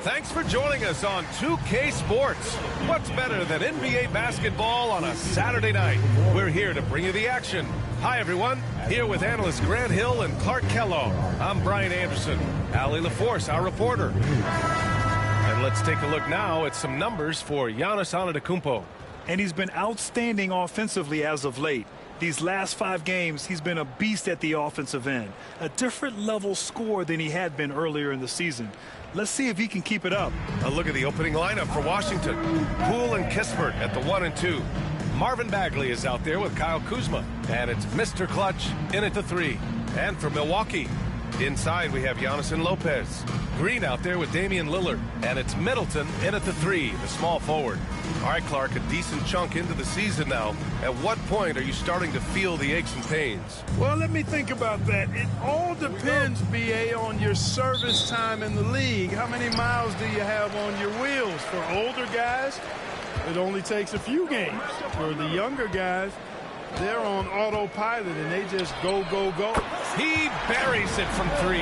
Thanks for joining us on 2K Sports. What's better than NBA basketball on a Saturday night? We're here to bring you the action. Hi, everyone. Here with analysts Grant Hill and Clark Kellogg. I'm Brian Anderson. Allie LaForce, our reporter. And let's take a look now at some numbers for Giannis Antetokounmpo. And he's been outstanding offensively as of late. These last 5 games, he's been a beast at the offensive end. A different level score than he had been earlier in the season. Let's see if he can keep it up. A look at the opening lineup for Washington. Poole and Kispert at the 1 and 2. Marvin Bagley is out there with Kyle Kuzma. And it's Mr. Clutch in at the 3. And for Milwaukee, inside we have Giannis and Lopez. Green out there with Damian Lillard. And it's Middleton in at the 3, the small forward. All right, Clark, a decent chunk into the season now. At what point are you starting to feel the aches and pains? Well, let me think about that. It all depends, B.A., on your service time in the league. How many miles do you have on your wheels? For older guys, it only takes a few games. For the younger guys, they're on autopilot, and they just go, go, go. He buries it from 3.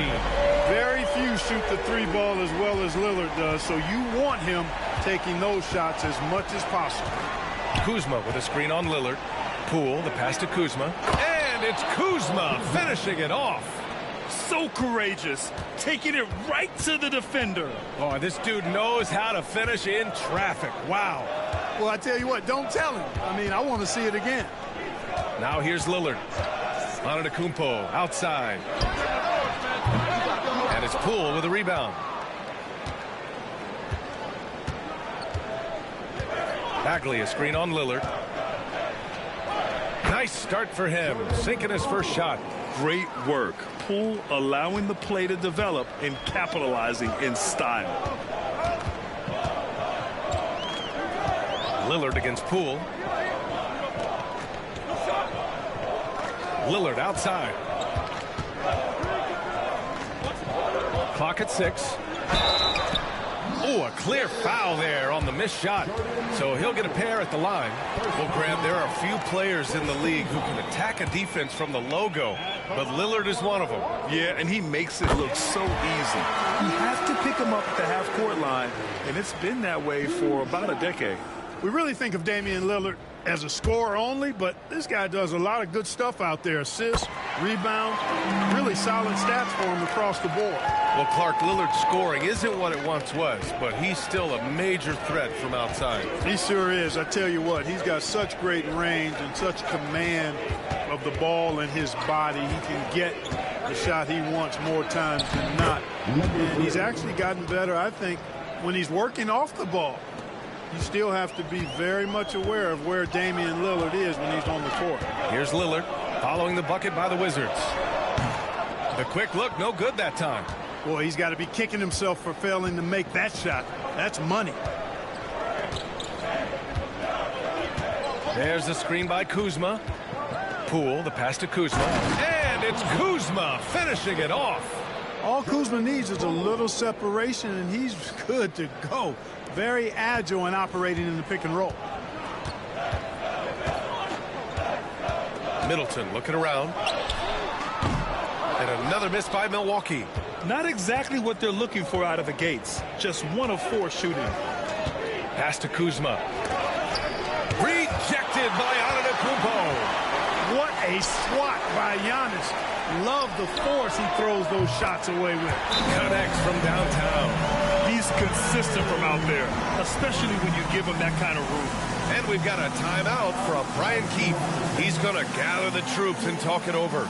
Very few shoot the 3 ball as well as Lillard does, so you want him taking those shots as much as possible. Kuzma with a screen on Lillard. Poole, the pass to Kuzma. And it's Kuzma finishing it off. So courageous, taking it right to the defender. Oh, this dude knows how to finish in traffic. Wow. Well, I tell you what, don't tell him. I mean, I want to see it again. Now here's Lillard. Antetokounmpo outside. And it's Poole with a rebound. Bagley, a screen on Lillard. Nice start for him, sinking his first shot. Great work. Poole allowing the play to develop and capitalizing in style. Lillard against Poole. Lillard outside. Clock at 6. Oh, a clear foul there on the missed shot. So he'll get a pair at the line. Well, Grant, there are a few players in the league who can attack a defense from the logo, but Lillard is one of them. Yeah, and he makes it look so easy. You have to pick him up at the half-court line, and it's been that way for about a decade. We really think of Damian Lillard as a scorer only, but this guy does a lot of good stuff out there. Assists, rebounds, really solid stats for him across the board. Well, Clark, Lillard's scoring isn't what it once was, but he's still a major threat from outside. He sure is. I tell you what, he's got such great range and such command of the ball in his body. He can get the shot he wants more times than not. And he's actually gotten better, I think, when he's working off the ball. You still have to be very much aware of where Damian Lillard is when he's on the court. Here's Lillard following the bucket by the Wizards. The quick look, no good that time. Boy, he's got to be kicking himself for failing to make that shot. That's money. There's the screen by Kuzma. Poole, the pass to Kuzma. And it's Kuzma finishing it off. All Kuzma needs is a little separation, and he's good to go. Very agile in operating in the pick and roll. Middleton looking around. And another miss by Milwaukee. Not exactly what they're looking for out of the gates. Just 1 of 4 shooting. Pass to Kuzma. Rejected by Antetokounmpo. What a swat by Giannis. Love the force he throws those shots away with. Connects from downtown. He's consistent from out there, especially when you give him that kind of room. And we've got a timeout from Brian Keefe. He's going to gather the troops and talk it over.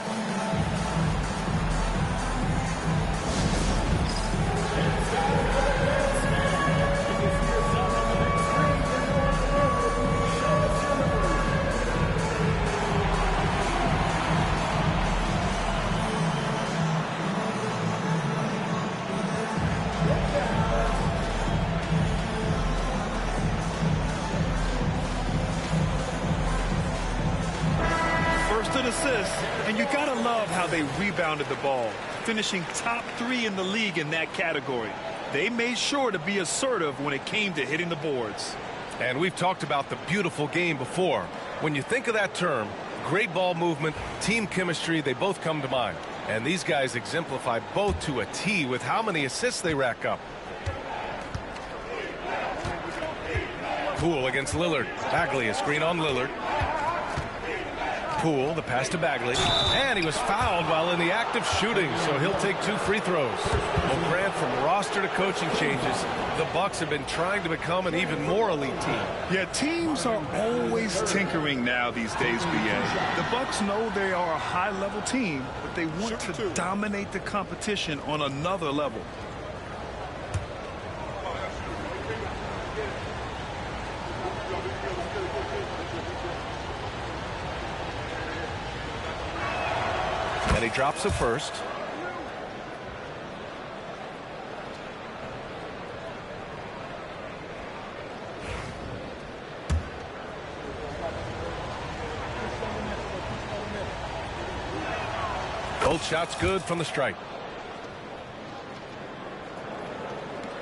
Assists, and you gotta love how they rebounded the ball, finishing top 3 in the league in that category. They made sure to be assertive when it came to hitting the boards. And we've talked about the beautiful game before. When you think of that term, great ball movement, team chemistry, they both come to mind. And these guys exemplify both to a T with how many assists they rack up. Poole against Lillard. Bagley, a screen on Lillard. Poole, the pass to Bagley. And he was fouled while in the act of shooting, so he'll take 2 free throws. Well, Grant, from roster to coaching changes, the Bucks have been trying to become an even more elite team. Yeah, teams are always tinkering now these days, BA. The Bucks know they are a high-level team, but they want to dominate the competition on another level. And he drops the first. Both shots good from the stripe.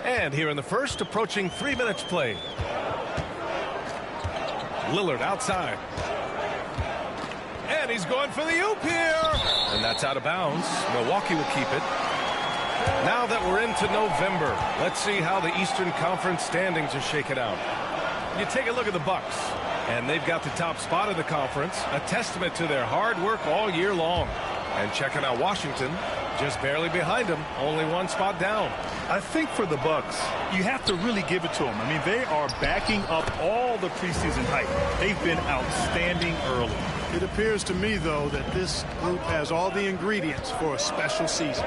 And here in the first, approaching 3 minutes play. Lillard outside. And he's going for the oop here. And that's out of bounds. Milwaukee will keep it. Now that we're into November, let's see how the Eastern Conference standings are shaken out. You take a look at the Bucks, and they've got the top spot in the conference, a testament to their hard work all year long. And checking out Washington, just barely behind them, only 1 spot down. I think for the Bucks, you have to really give it to them. I mean, they are backing up all the preseason hype. They've been outstanding early. It appears to me, though, that this group has all the ingredients for a special season.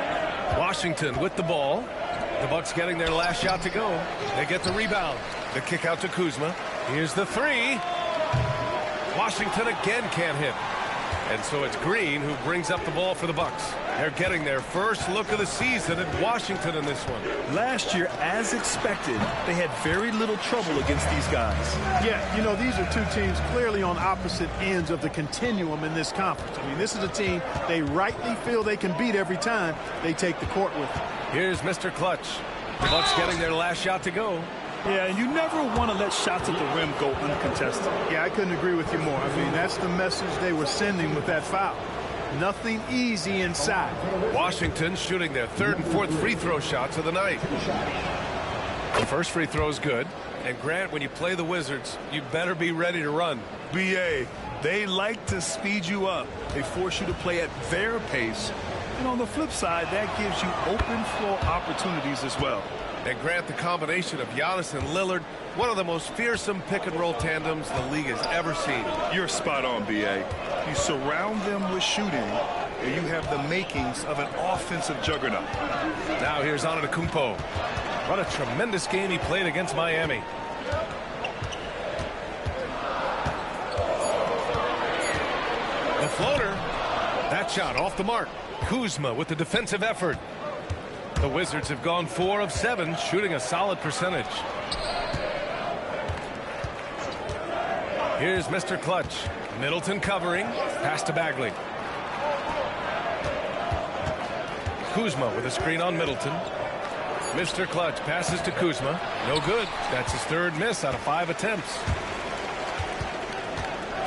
Washington with the ball. The Bucks getting their last shot to go. They get the rebound. The kick out to Kuzma. Here's the 3. Washington again can't hit. And so it's Green who brings up the ball for the Bucks. They're getting their first look of the season at Washington in this one. Last year, as expected, they had very little trouble against these guys. Yeah, you know, these are 2 teams clearly on opposite ends of the continuum in this conference. I mean, this is a team they rightly feel they can beat every time they take the court with them. Here's Mr. Clutch. The Bucks getting their last shot to go. Yeah, and you never want to let shots at the rim go uncontested. Yeah, I couldn't agree with you more. I mean, that's the message they were sending with that foul. Nothing easy inside. Washington shooting their 3rd and 4th free throw shots of the night. The first free throw is good. And Grant, when you play the Wizards, you better be ready to run. BA, they like to speed you up. They force you to play at their pace. And on the flip side, that gives you open floor opportunities as well. And Grant, the combination of Giannis and Lillard, one of the most fearsome pick-and-roll tandems the league has ever seen. You're spot on, BA. You surround them with shooting, and you have the makings of an offensive juggernaut. Now here's Antetokounmpo. What a tremendous game he played against Miami. The floater. That shot off the mark. Kuzma with the defensive effort. The Wizards have gone 4 of 7, shooting a solid percentage. Here's Mr. Clutch. Middleton covering. Pass to Bagley. Kuzma with a screen on Middleton. Mr. Clutch passes to Kuzma. No good. That's his 3rd miss out of 5 attempts.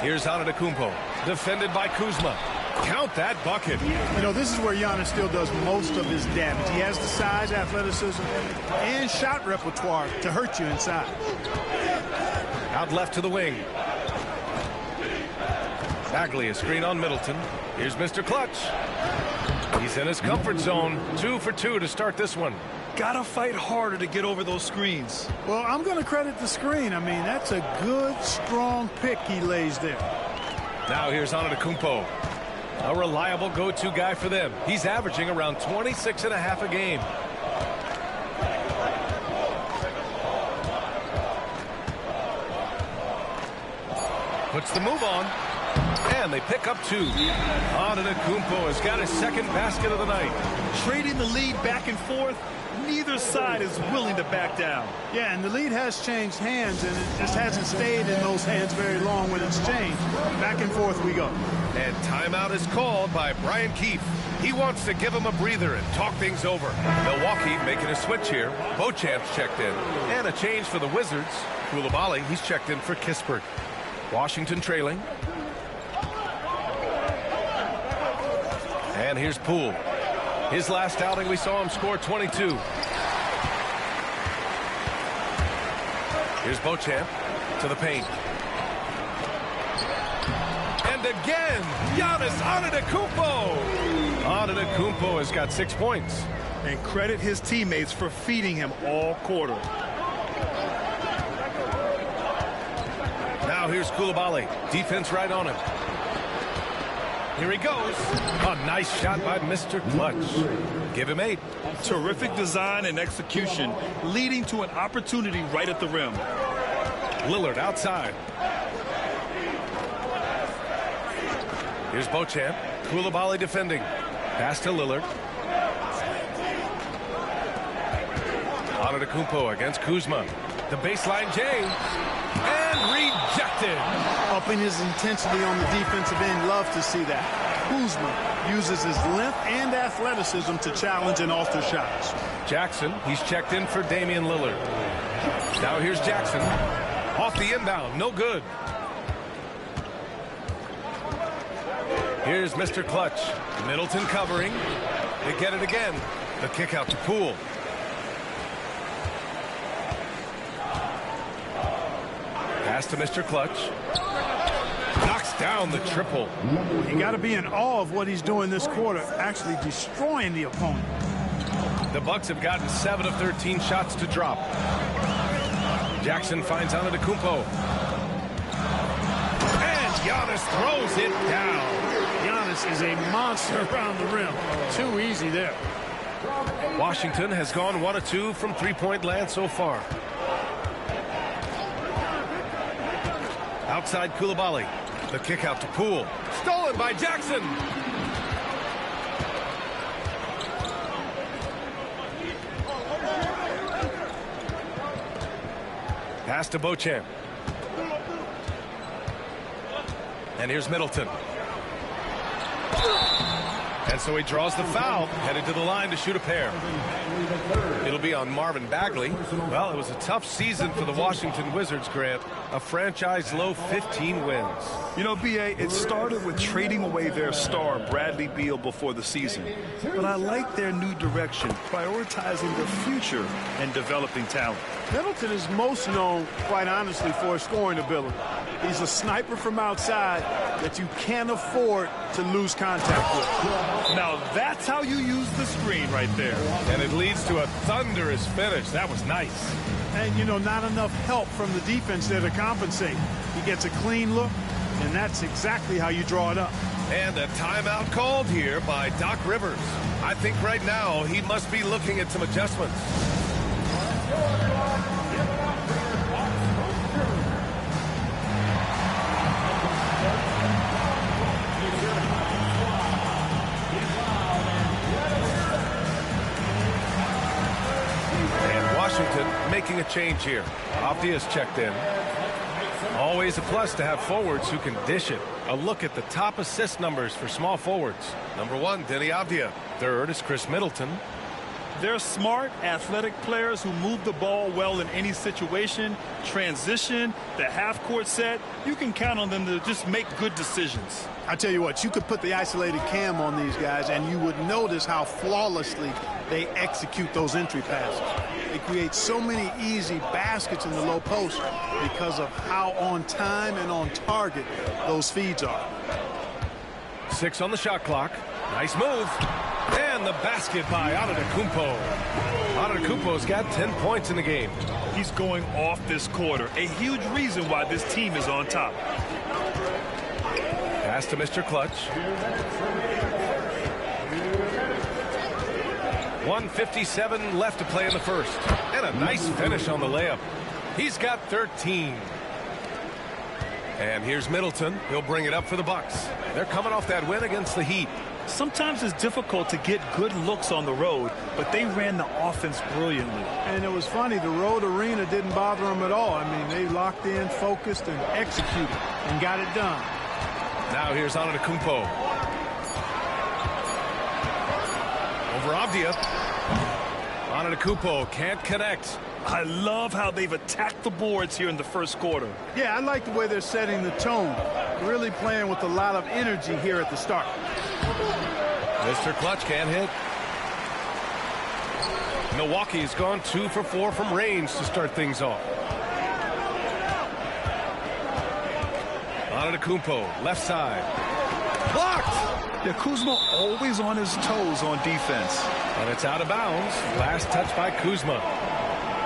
Here's Antetokounmpo. Defended by Kuzma. Count that bucket. You know, this is where Giannis still does most of his damage. He has the size, athleticism, and shot repertoire to hurt you inside. Out left to the wing. Bagley, a screen on Middleton. Here's Mr. Clutch. He's in his comfort zone. 2 for 2 to start this one. Gotta fight harder to get over those screens. Well, I'm going to credit the screen. I mean, that's a good, strong pick he lays there. Now here's Antetokounmpo. A reliable go-to guy for them. He's averaging around 26.5 a game. Puts the move on. And they pick up 2. Antetokounmpo has got his 2nd basket of the night. Trading the lead back and forth, neither side is willing to back down. Yeah, and the lead has changed hands, and it just hasn't stayed in those hands very long when it's changed. Back and forth we go. And timeout is called by Brian Keefe. He wants to give him a breather and talk things over. Milwaukee making a switch here. Beauchamp's checked in. And a change for the Wizards. Koulibaly, he's checked in for Kispert. Washington trailing. And here's Poole. His last outing, we saw him score 22. Here's Beauchamp. to the paint. And again, Giannis Antetokounmpo. Antetokounmpo has got 6 points. And credit his teammates for feeding him all quarter. Now here's Coulibaly. Defense right on him. Here he goes. A nice shot by Mr. Clutch. Give him 8. Terrific design and execution, leading to an opportunity right at the rim. Lillard outside. Here's Beauchamp. Coulibaly defending. Pass to Lillard. Antetokounmpo against Kuzma. The baseline J. And rejected. Upping his intensity on the defensive end. Love to see that. Kuzma uses his length and athleticism to challenge and alter shots. Jackson, he's checked in for Damian Lillard. Now here's Jackson. Off the inbound, no good. Here's Mr. Clutch. Middleton covering. They get it again. The kick out to Poole. Pass to Mr. Clutch. Knocks down the triple. You got to be in awe of what he's doing this quarter, actually destroying the opponent. The Bucks have gotten 7 of 13 shots to drop. Jackson finds Antetokounmpo. And Giannis throws it down. Giannis is a monster around the rim. Too easy there. Washington has gone 1 of 2 from three-point land so far. Outside Coulibaly. The kick out to Poole. Stolen by Jackson. Pass to Beauchamp. And here's Middleton. And so he draws the foul, headed to the line to shoot a pair. It'll be on Marvin Bagley. Well, it was a tough season for the Washington Wizards, Grant. A franchise-low 15 wins. You know, B.A., it started with trading away their star, Bradley Beal, before the season. But I like their new direction, prioritizing the future and developing talent. Middleton is most known, quite honestly, for his scoring ability. He's a sniper from outside that you can't afford to lose contact with. Now that's how you use the screen right there. And it leads to a thunderous finish. That was nice. And, you know, not enough help from the defense there to compensate. He gets a clean look, and that's exactly how you draw it up. And a timeout called here by Doc Rivers. I think right now he must be looking at some adjustments. Washington making a change here. Avdia's checked in. Always a plus to have forwards who can dish it. A look at the top assist numbers for small forwards. Number 1, Denny Avdia. Third is Chris Middleton. They're smart, athletic players who move the ball well in any situation. Transition, the half-court set, you can count on them to just make good decisions. I tell you what, you could put the isolated cam on these guys, and you would notice how flawlessly they execute those entry passes. They create so many easy baskets in the low post because of how on time and on target those feeds are. 6 on the shot clock. Nice move. And the basket by Antetokounmpo. Antetokounmpo's got 10 points in the game. He's going off this quarter. A huge reason why this team is on top. Pass to Mr. Clutch. 1:57 left to play in the first. And a nice finish on the layup. He's got 13. And here's Middleton. He'll bring it up for the Bucks. They're coming off that win against the Heat. Sometimes it's difficult to get good looks on the road, but they ran the offense brilliantly. And it was funny, the road arena didn't bother them at all. I mean, they locked in, focused, and executed, and got it done. Now here's Antetokounmpo. Over Avdia. Antetokounmpo can't connect. I love how they've attacked the boards here in the first quarter. Yeah, I like the way they're setting the tone. Really playing with a lot of energy here at the start. Mr. Clutch can't hit. Milwaukee's gone 2 for 4 from range to start things off. Antetokounmpo, left side. Blocked! Yeah, Kuzma always on his toes on defense. And it's out of bounds. Last touch by Kuzma.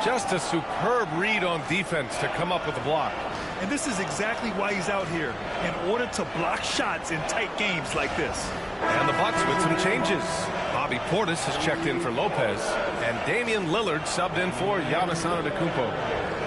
Just a superb read on defense to come up with the block. And this is exactly why he's out here, in order to block shots in tight games like this. And the Bucks with some changes. Bobby Portis has checked in for Lopez, and Damian Lillard subbed in for Giannis Antetokounmpo.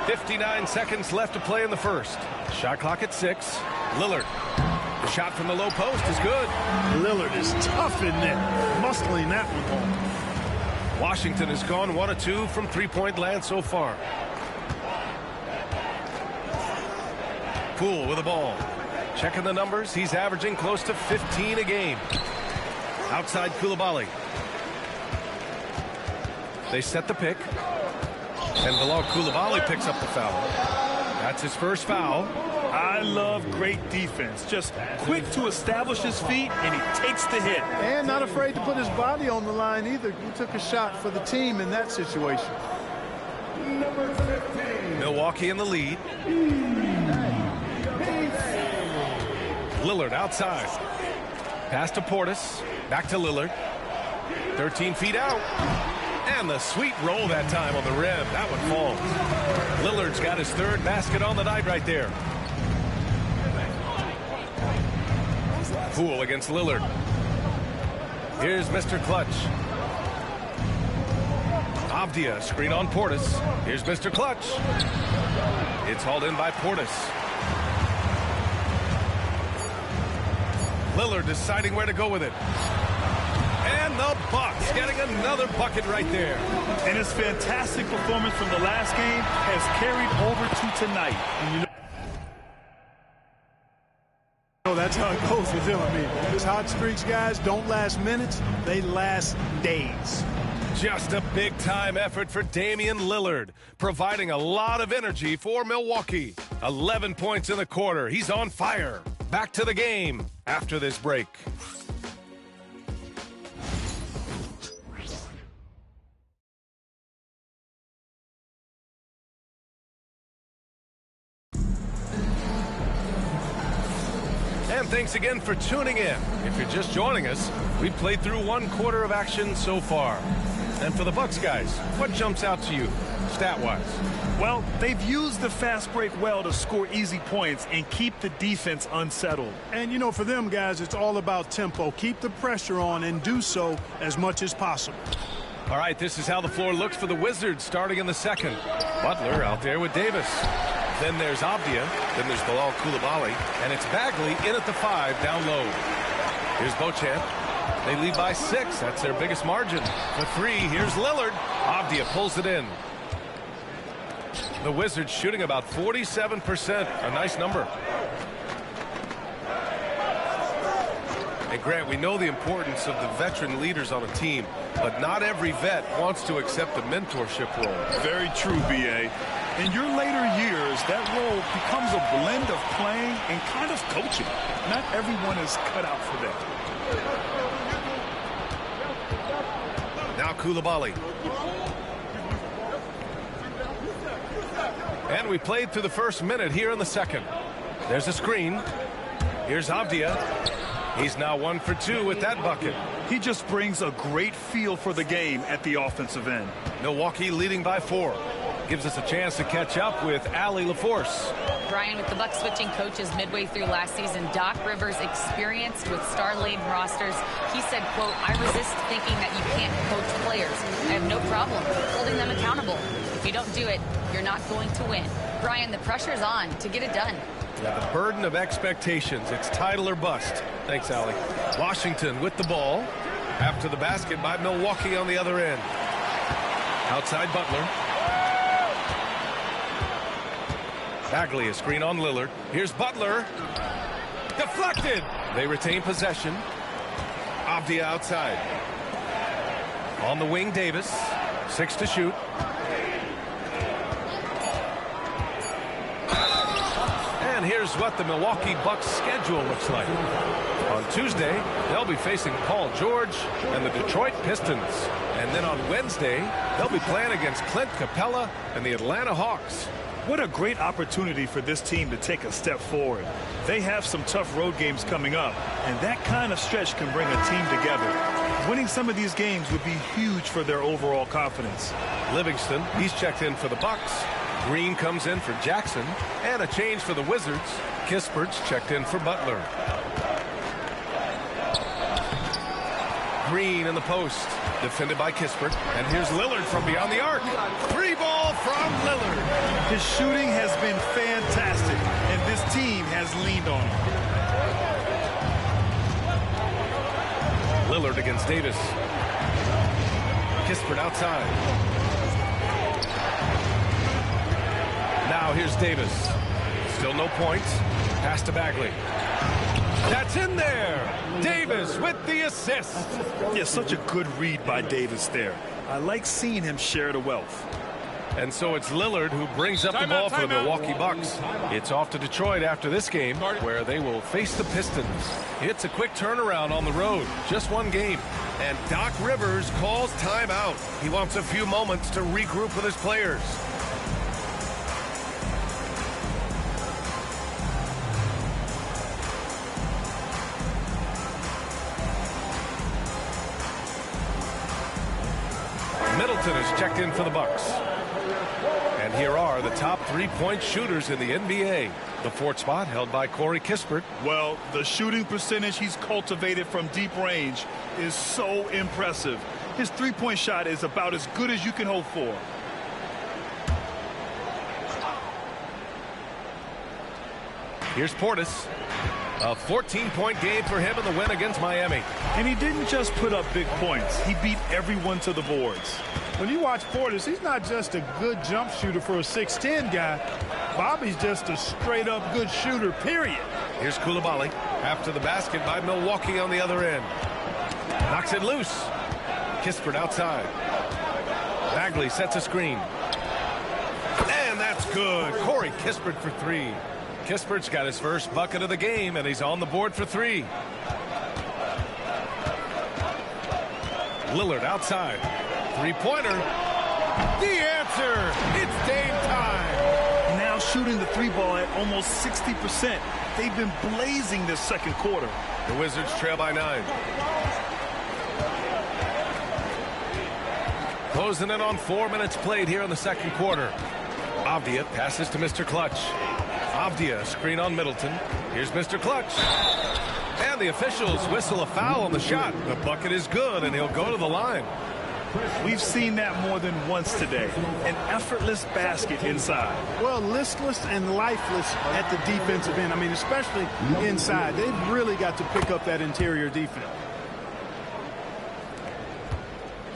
.59 seconds left to play in the first. Shot clock at 6. Lillard. The shot from the low post is good. Lillard is tough in there, muscling that one home. Washington has gone 1 of 2 from three-point land so far. Poole with the ball. Checking the numbers. He's averaging close to 15 a game. Outside Coulibaly. They set the pick. And Bilal Coulibaly picks up the foul. That's his first foul. I love great defense. Just quick to establish his feet, and he takes the hit. And not afraid to put his body on the line either. He took a shot for the team in that situation. Milwaukee in the lead. Lillard outside. Pass to Portis. Back to Lillard. 13 feet out. And the sweet roll that time on the rim. That one falls. Lillard's got his third basket on the night right there. Poole against Lillard. Here's Mr. Clutch. Avdia, screen on Portis. Here's Mr. Clutch. It's hauled in by Portis. Lillard deciding where to go with it. And the Bucks getting another bucket right there. And his fantastic performance from the last game has carried over to tonight. And you know, that's how it goes with him. I mean, these hot streaks, guys, don't last minutes. They last days. Just a big-time effort for Damian Lillard, providing a lot of energy for Milwaukee. 11 points in the quarter. He's on fire. Back to the game after this break. And thanks again for tuning in. If you're just joining us, we've played through 1 quarter of action so far. And for the Bucks guys, what jumps out to you, stat-wise? Well, they've used the fast break well to score easy points and keep the defense unsettled. And, you know, for them guys, it's all about tempo. Keep the pressure on and do so as much as possible. All right, this is how the floor looks for the Wizards starting in the second. Butler out there with Davis. Then there's Avdia. Then there's Bilal Coulibaly. And it's Bagley in at the 5 down low. Here's Beauchamp. They lead by 6. That's their biggest margin. For 3, here's Lillard. Avdia pulls it in. The Wizards shooting about 47%. A nice number. And Grant, we know the importance of the veteran leaders on a team, but not every vet wants to accept the mentorship role. Very true, B.A. In your later years, that role becomes a blend of playing and kind of coaching. Not everyone is cut out for that. Now Coulibaly. And we played through the first minute here in the second. There's a screen. Here's Avdia. He's now 1 for 2 with that bucket. He just brings a great feel for the game at the offensive end. Milwaukee leading by 4. gives us a chance to catch up with Allie LaForce. Brian, with the Bucs switching coaches midway through last season, Doc Rivers, experienced with star-laden rosters, he said, quote, "I resist thinking that you can't coach players. I have no problem holding them accountable. If you don't do it, you're not going to win." Brian, the pressure's on to get it done. Yeah, the burden of expectations. It's title or bust. Thanks, Allie. Washington with the ball. After the basket by Milwaukee on the other end. Outside Butler. Bagley, a screen on Lillard. Here's Butler. Deflected. They retain possession. Avdia outside. On the wing, Davis. 6 to shoot. And here's what the Milwaukee Bucks schedule looks like. On Tuesday, they'll be facing Paul George and the Detroit Pistons. And then on Wednesday, they'll be playing against Clint Capella and the Atlanta Hawks. What a great opportunity for this team to take a step forward. They have some tough road games coming up, and that kind of stretch can bring a team together. Winning some of these games would be huge for their overall confidence. Livingston, he's checked in for the Bucks. Green comes in for Jackson, and a change for the Wizards. Kispert's checked in for Butler. Green in the post, defended by Kispert, and here's Lillard from beyond the arc. 3 ball from Lillard. His shooting has been fantastic, and this team has leaned on him. Lillard against Davis. Kispert outside. Now here's Davis. Still no points. Pass to Bagley. That's in there. Davis with the assist. Yeah, such a good read by Davis there. I like seeing him share the wealth. And so it's Lillard who brings up the ball for the Milwaukee Bucks. It's off to Detroit after this game, where they will face the Pistons. It's a quick turnaround on the road. Just one game. And Doc Rivers calls timeout. He wants a few moments to regroup with his players. Middleton is checked in for the Bucks. And here are the top 3-point shooters in the NBA. The 4th spot held by Corey Kispert. Well, the shooting percentage he's cultivated from deep range is so impressive. His 3-point shot is about as good as you can hope for. Here's Portis. A 14-point game for him in the win against Miami. And he didn't just put up big points. He beat everyone to the boards. When you watch Portis, he's not just a good jump shooter for a 6'10 guy. Bobby's just a straight-up good shooter, period. Here's Coulibaly. After the basket by Milwaukee on the other end. Knocks it loose. Kispert outside. Bagley sets a screen. And that's good. Corey Kispert for 3. Kispert's got his first bucket of the game, and he's on the board for 3. Lillard outside. 3-pointer. The answer. It's Dame time. Now shooting the 3 ball at almost 60%. They've been blazing this second quarter. The Wizards trail by 9. Closing in on 4 minutes played here in the second quarter. Avdia passes to Mr. Clutch. Avdia, screen on Middleton. Here's Mr. Clutch. And the officials whistle a foul on the shot. The bucket is good, and he'll go to the line. We've seen that more than once today. An effortless basket inside. Well, listless and lifeless at the defensive end. I mean, especially inside. They've really got to pick up that interior defense.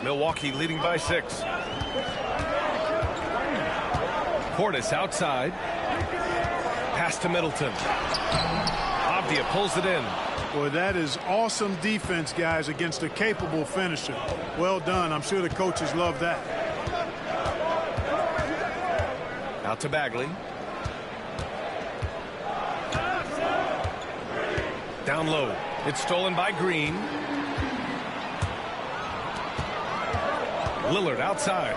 Milwaukee leading by 6. Portis outside. Pass to Middleton. Avdia pulls it in. Boy, that is awesome defense, guys, against a capable finisher. Well done. I'm sure the coaches love that. Out to Bagley. Down low. It's stolen by Green. Lillard outside.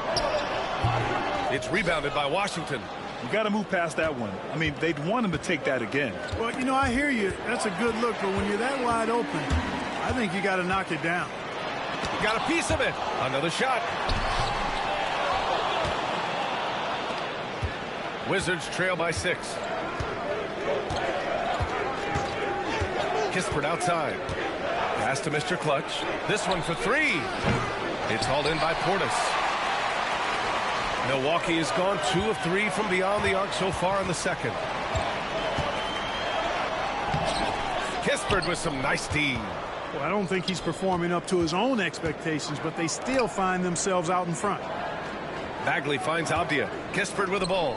It's rebounded by Washington. You got to move past that one. I mean, they'd want him to take that again. Well, you know, I hear you. That's a good look, but when you're that wide open, I think you got to knock it down. Got a piece of it. Another shot. Wizards trail by 6. Kispert outside. Pass to Mr. Clutch. This one for 3. It's hauled in by Portis. Milwaukee has gone 2 of 3 from beyond the arc so far in the second. Kispert with some nice D. Well, I don't think he's performing up to his own expectations, but they still find themselves out in front. Bagley finds Avdia. Kispert with the ball.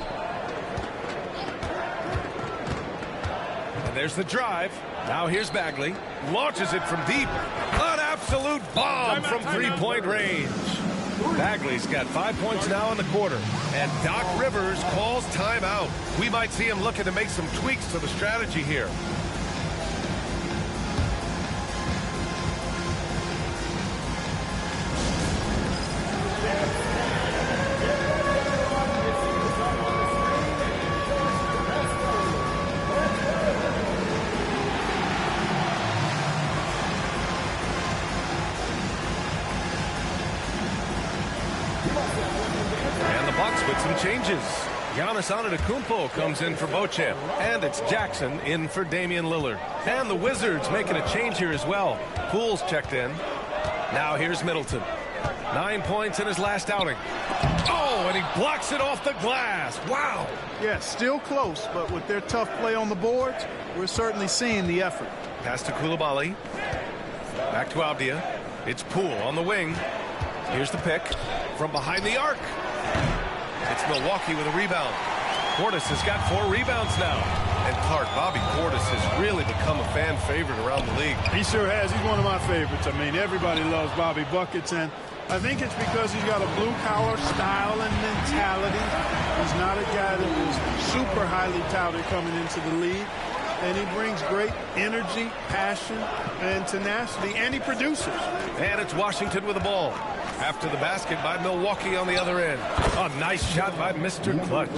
And there's the drive. Now here's Bagley. Launches it from deep. An absolute bomb from three-point range. Bagley's got 5 points now in the quarter. And Doc Rivers calls timeout. We might see him looking to make some tweaks to the strategy here. With some changes. Giannis Antetokounmpo comes in for Beauchamp. And it's Jackson in for Damian Lillard. And the Wizards making a change here as well. Poole's checked in. Now here's Middleton. 9 points in his last outing. Oh, and he blocks it off the glass. Wow. Yeah, still close, but with their tough play on the boards, we're certainly seeing the effort. Pass to Coulibaly. Back to Avdia. It's Poole on the wing. Here's the pick from behind the arc. It's Milwaukee with a rebound. Portis has got 4 rebounds now. And Clark, Bobby Portis has really become a fan favorite around the league. He sure has. He's one of my favorites. I mean, everybody loves Bobby Buckets, and I think it's because he's got a blue-collar style and mentality. He's not a guy that was super highly touted coming into the league. And he brings great energy, passion, and tenacity, and he produces. And it's Washington with the ball. After the basket by Milwaukee on the other end. A nice shot by Mr. Clutch.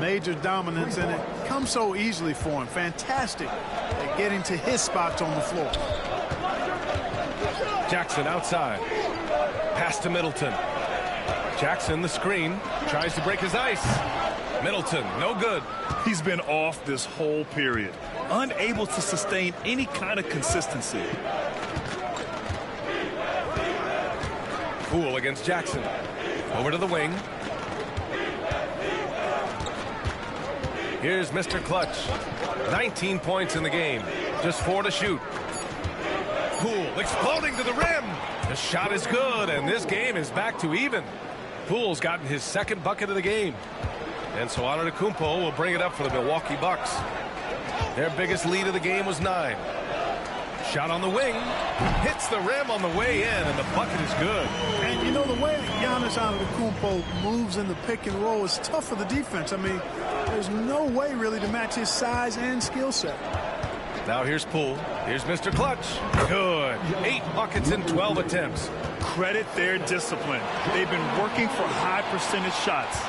Major dominance, and it comes so easily for him. Fantastic at getting to his spots on the floor. Jackson outside. Pass to Middleton. Jackson, the screen, tries to break his ice. Middleton, no good. He's been off this whole period. Unable to sustain any kind of consistency. Poole against Jackson. Over to the wing. Here's Mr. Clutch. 19 points in the game. Just 4 to shoot. Poole exploding to the rim. The shot is good, and this game is back to even. Poole's gotten his 2nd bucket of the game. And so Antetokounmpo will bring it up for the Milwaukee Bucks. Their biggest lead of the game was 9. Shot on the wing. Hits the rim on the way in, and the bucket is good. And you know, the way Giannis Antetokounmpo moves in the pick and roll is tough for the defense. I mean, there's no way really to match his size and skill set. Now here's Poole. Here's Mr. Clutch. Good. 8 buckets in 12 attempts. Credit their discipline. They've been working for high percentage shots.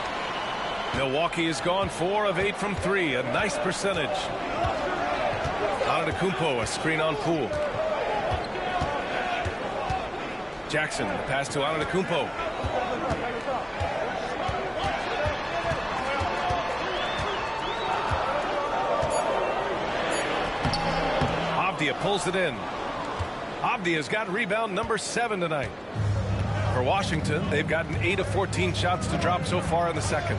Milwaukee has gone 4 of 8 from 3. A nice percentage. Antetokounmpo, a screen on Poole. Jackson, the pass to Antetokounmpo. Avdia pulls it in. Avdia's got rebound number 7 tonight. For Washington, they've gotten 8 of 14 shots to drop so far in the second.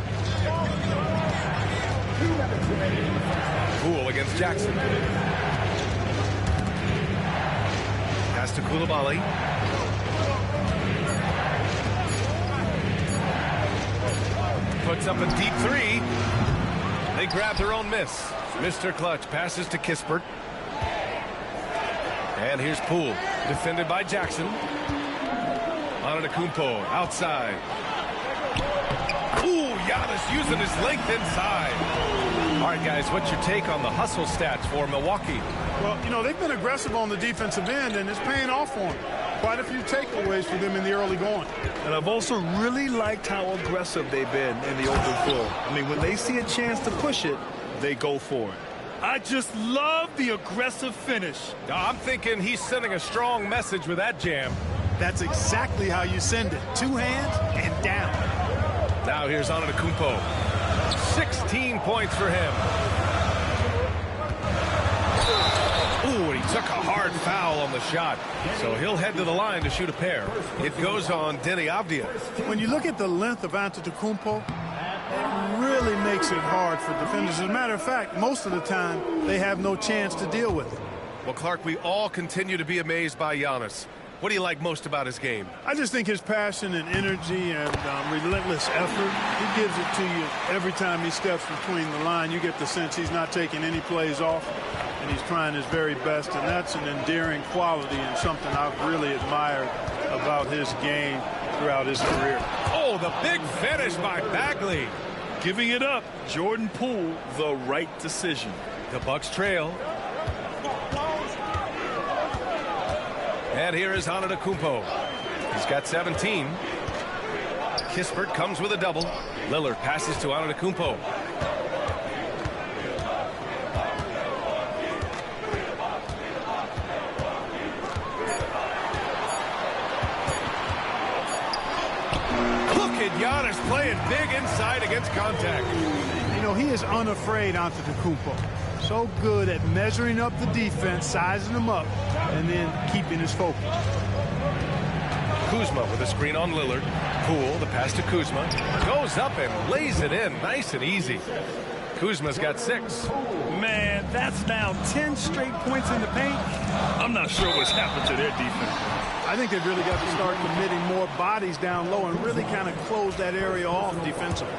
Poole against Jackson. Pass to Coulibaly. Puts up a deep 3. They grab their own miss. Mr. Clutch passes to Kispert. And here's Poole, defended by Jackson. Antetokounmpo outside. Ooh, Giannis using his length inside. All right, guys, what's your take on the hustle stats for Milwaukee? Well, you know, they've been aggressive on the defensive end, and it's paying off for them. Quite a few takeaways for them in the early going. And I've also really liked how aggressive they've been in the open floor. I mean, when they see a chance to push it, they go for it. I just love the aggressive finish. I'm thinking he's sending a strong message with that jam. That's exactly how you send it. 2 hands and down. Now here's Antetokounmpo. 16 points for him. Ooh, and he took a hard foul on the shot. So he'll head to the line to shoot a pair. It goes on Deni Avdija. When you look at the length of Antetokounmpo, it really makes it hard for defenders. As a matter of fact, most of the time, they have no chance to deal with it. Well, Clark, we all continue to be amazed by Giannis. What do you like most about his game? I just think his passion and energy and relentless effort, he gives it to you every time he steps between the line. You get the sense he's not taking any plays off, and he's trying his very best, and that's an endearing quality and something I've really admired about his game throughout his career. Oh, the big finish by Bagley. Giving it up, Jordan Poole, the right decision. The Bucks trail. And here is Antetokounmpo. He's got 17. Kispert comes with a double. Lillard passes to Antetokounmpo. Look at Giannis playing big inside against contact. You know, he is unafraid, Antetokounmpo. So good at measuring up the defense, sizing them up, and then keeping his focus. Kuzma with a screen on Lillard. Poole, the pass to Kuzma. Goes up and lays it in nice and easy. Kuzma's got 6. Man, that's now 10 straight points in the paint. I'm not sure what's happened to their defense. I think they've really got to start committing more bodies down low and really kind of close that area off defensively.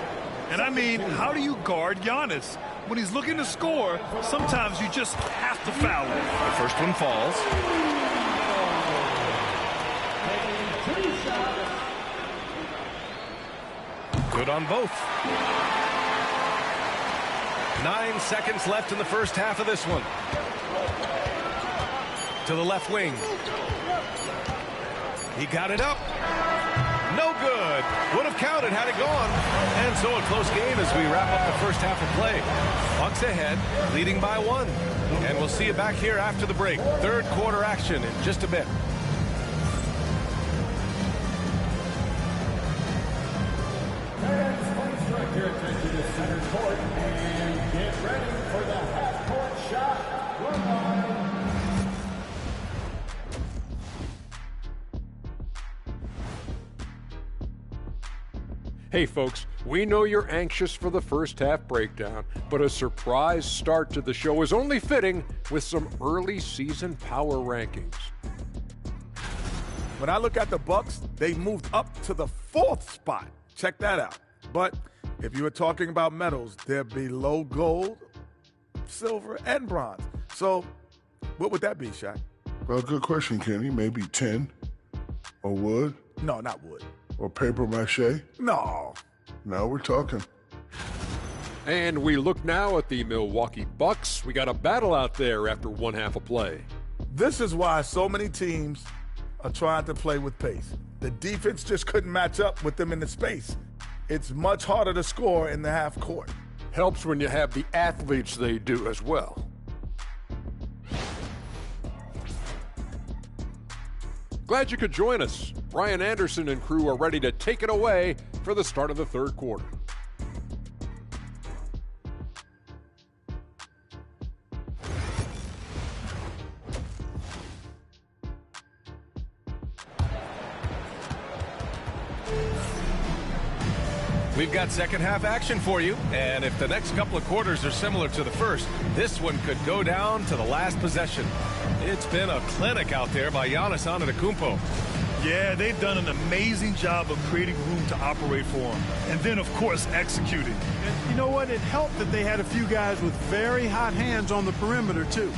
And I mean, how do you guard Giannis? When he's looking to score, sometimes you just have to foul him. The first one falls. Good on both. 9 seconds left in the first half of this one. To the left wing. He got it up. No good. Would have counted had it gone. And so a close game as we wrap up the first half of play. Bucks ahead, leading by 1. And we'll see you back here after the break. Third quarter action in just a bit. Your attention to center court and get ready for the half-court shot. Hey folks, we know you're anxious for the first half breakdown, but a surprise start to the show is only fitting with some early season power rankings. When I look at the Bucks, they moved up to the 4th spot. Check that out. But if you were talking about medals, they're below gold, silver, and bronze. So what would that be, Shaq? Well, good question, Kenny. Maybe 10 or wood No, not wood. or paper mache. No. Now we're talking. And we look now at the Milwaukee Bucks. We got a battle out there after one half of play. This is why so many teams are trying to play with pace. The defense just couldn't match up with them in the space. It's much harder to score in the half court. Helps when you have the athletes they do as well. Glad you could join us. Brian Anderson and crew are ready to take it away for the start of the third quarter. We've got second half action for you, and if the next couple of quarters are similar to the first, this one could go down to the last possession. It's been a clinic out there by Giannis Antetokounmpo. Yeah, they've done an amazing job of creating room to operate for him. And then, of course, executing. And you know what? It helped that they had a few guys with very hot hands on the perimeter, too.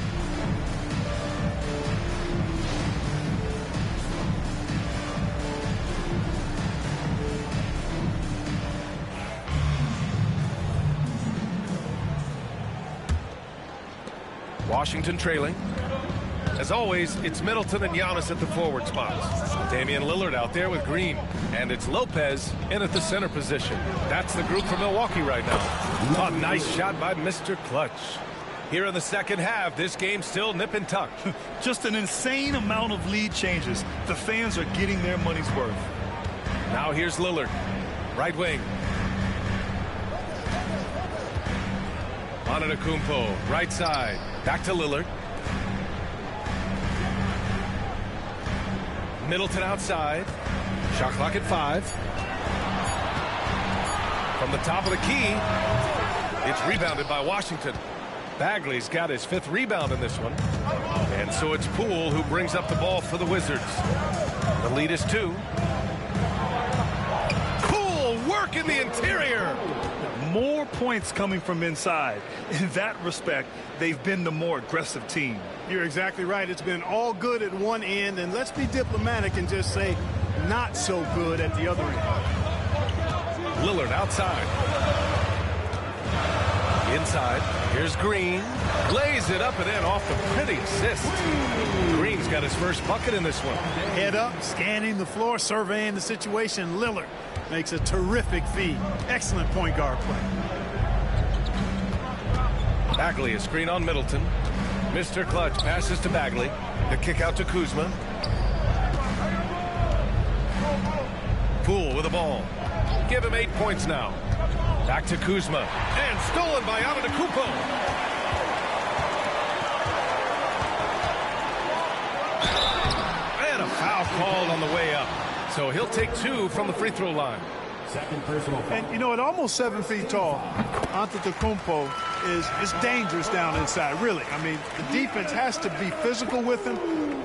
Washington trailing. As always, it's Middleton and Giannis at the forward spots. Damian Lillard out there with Green. And it's Lopez in at the center position. That's the group for Milwaukee right now. A nice shot by Mr. Clutch. Here in the second half, this game's still nip and tuck. Just an insane amount of lead changes. The fans are getting their money's worth. Now here's Lillard. Right wing. Antetokounmpo, right side. Back to Lillard. Middleton outside. Shot clock at 5. From the top of the key, it's rebounded by Washington. Bagley's got his 5th rebound in this one. And so it's Poole who brings up the ball for the Wizards. The lead is 2. Poole work in the interior. More points coming from inside. In that respect, they've been the more aggressive team. You're exactly right. It's been all good at one end, and let's be diplomatic and just say not so good at the other end. Lillard outside. Inside. Here's Green. Lays it up and in off the pretty assist. Green's got his first bucket in this one. Head up, scanning the floor, surveying the situation. Lillard makes a terrific feed. Excellent point guard play. Bagley, a screen on Middleton. Mr. Clutch passes to Bagley. The kick out to Kuzma. Poole with the ball. Give him 8 points now. Back to Kuzma. And stolen by Antetokounmpo. And a foul called on the way up. So he'll take 2 from the free throw line. Second personal foul. And, you know, at almost 7 feet tall, Antetokounmpo is dangerous down inside, really. I mean, the defense has to be physical with him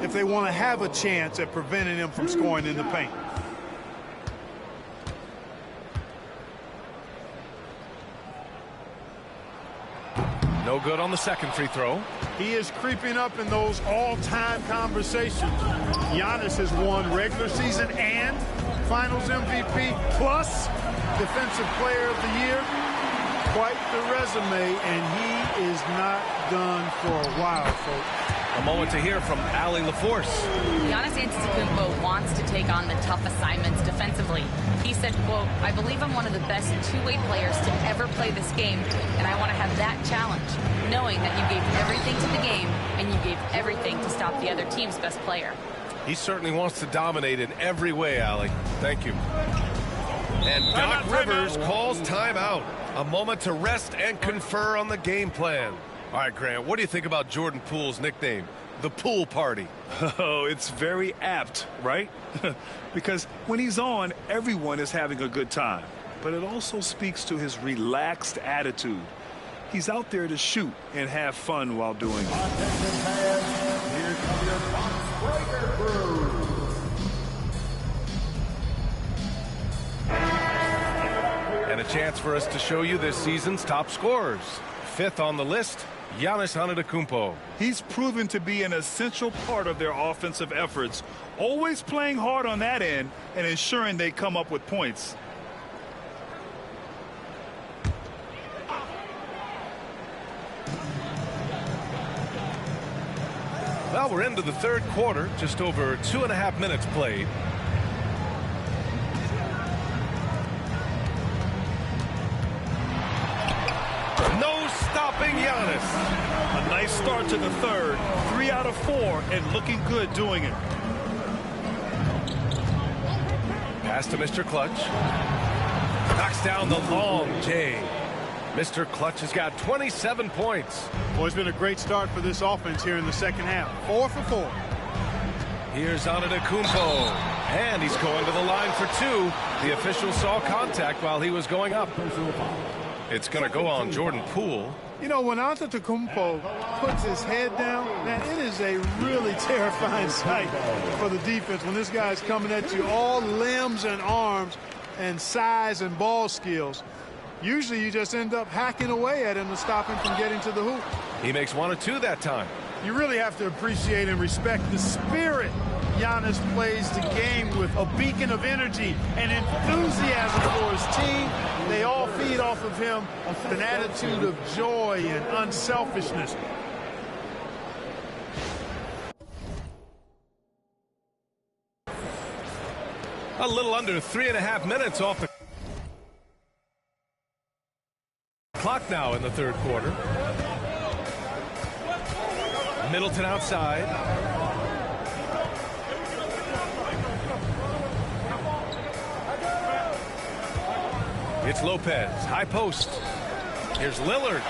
if they want to have a chance at preventing him from scoring in the paint. No good on the second free throw. He is creeping up in those all-time conversations. Giannis has won regular season and Finals MVP plus Defensive Player of the Year. Quite the resume, and he is not done for a while, folks. A moment to hear from Allie LaForce. Giannis Antetokounmpo wants to take on the tough assignments defensively. He said, quote, "I believe I'm one of the best two-way players to ever play this game, and I want to have that challenge, knowing that you gave everything to the game and you gave everything to stop the other team's best player." He certainly wants to dominate in every way, Allie. Thank you. And Doc Rivers calls timeout. A moment to rest and confer on the game plan. All right, Grant, what do you think about Jordan Poole's nickname, the Pool Party? Oh, it's very apt, right? Because when he's on, everyone is having a good time. But it also speaks to his relaxed attitude. He's out there to shoot and have fun while doing it. Attention fans, here come your box breaker crew. And a chance for us to show you this season's top scorers. 5th on the list, Giannis Antetokounmpo. He's proven to be an essential part of their offensive efforts, always playing hard on that end and ensuring they come up with points. Well, we're into the third quarter, just over 2.5 minutes played. No stopping Giannis. A nice start to the third, 3 out of 4, and looking good doing it. Pass to Mr. Clutch. Knocks down the long J. Mr. Clutch has got 27 points. Well, it's been a great start for this offense here in the second half. 4 for 4. Here's Antetokounmpo. And he's going to the line for 2. The official saw contact while he was going up. It's going to go on Jordan Poole. You know, when Antetokounmpo puts his head down, man, it is a really terrifying sight for the defense when this guy's coming at you, all limbs and arms and size and ball skills. Usually you just end up hacking away at him to stop him from getting to the hoop. He makes 1 or 2 that time. You really have to appreciate and respect the spirit Giannis plays the game with, a beacon of energy and enthusiasm for his team. They all feed off of him an attitude of joy and unselfishness. A little under 3.5 minutes off the clock now in the third quarter. Middleton outside. It's Lopez, high post. Here's Lillard.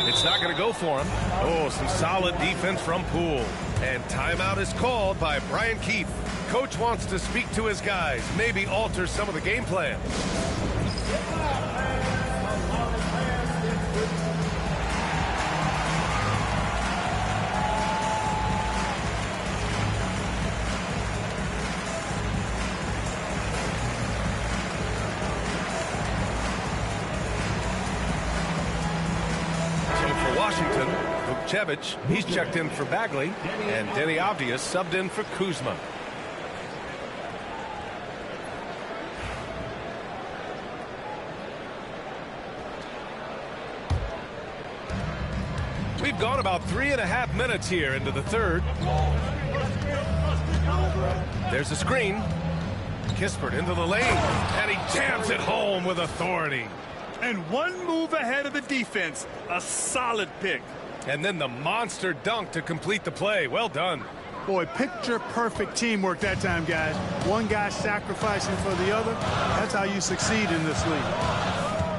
It's not going to go for him. Oh, some solid defense from Poole. And timeout is called by Brian Keefe. Coach wants to speak to his guys, maybe alter some of the game plan. Washington, Vukcevic, he's checked in for Bagley, and Denny Avdia subbed in for Kuzma. We've gone about 3.5 minutes here into the third. There's a screen. Kispert into the lane, and he jams it home with authority. And one move ahead of the defense. A solid pick. And then the monster dunk to complete the play. Well done. Boy, picture-perfect teamwork that time, guys. One guy sacrificing for the other. That's how you succeed in this league.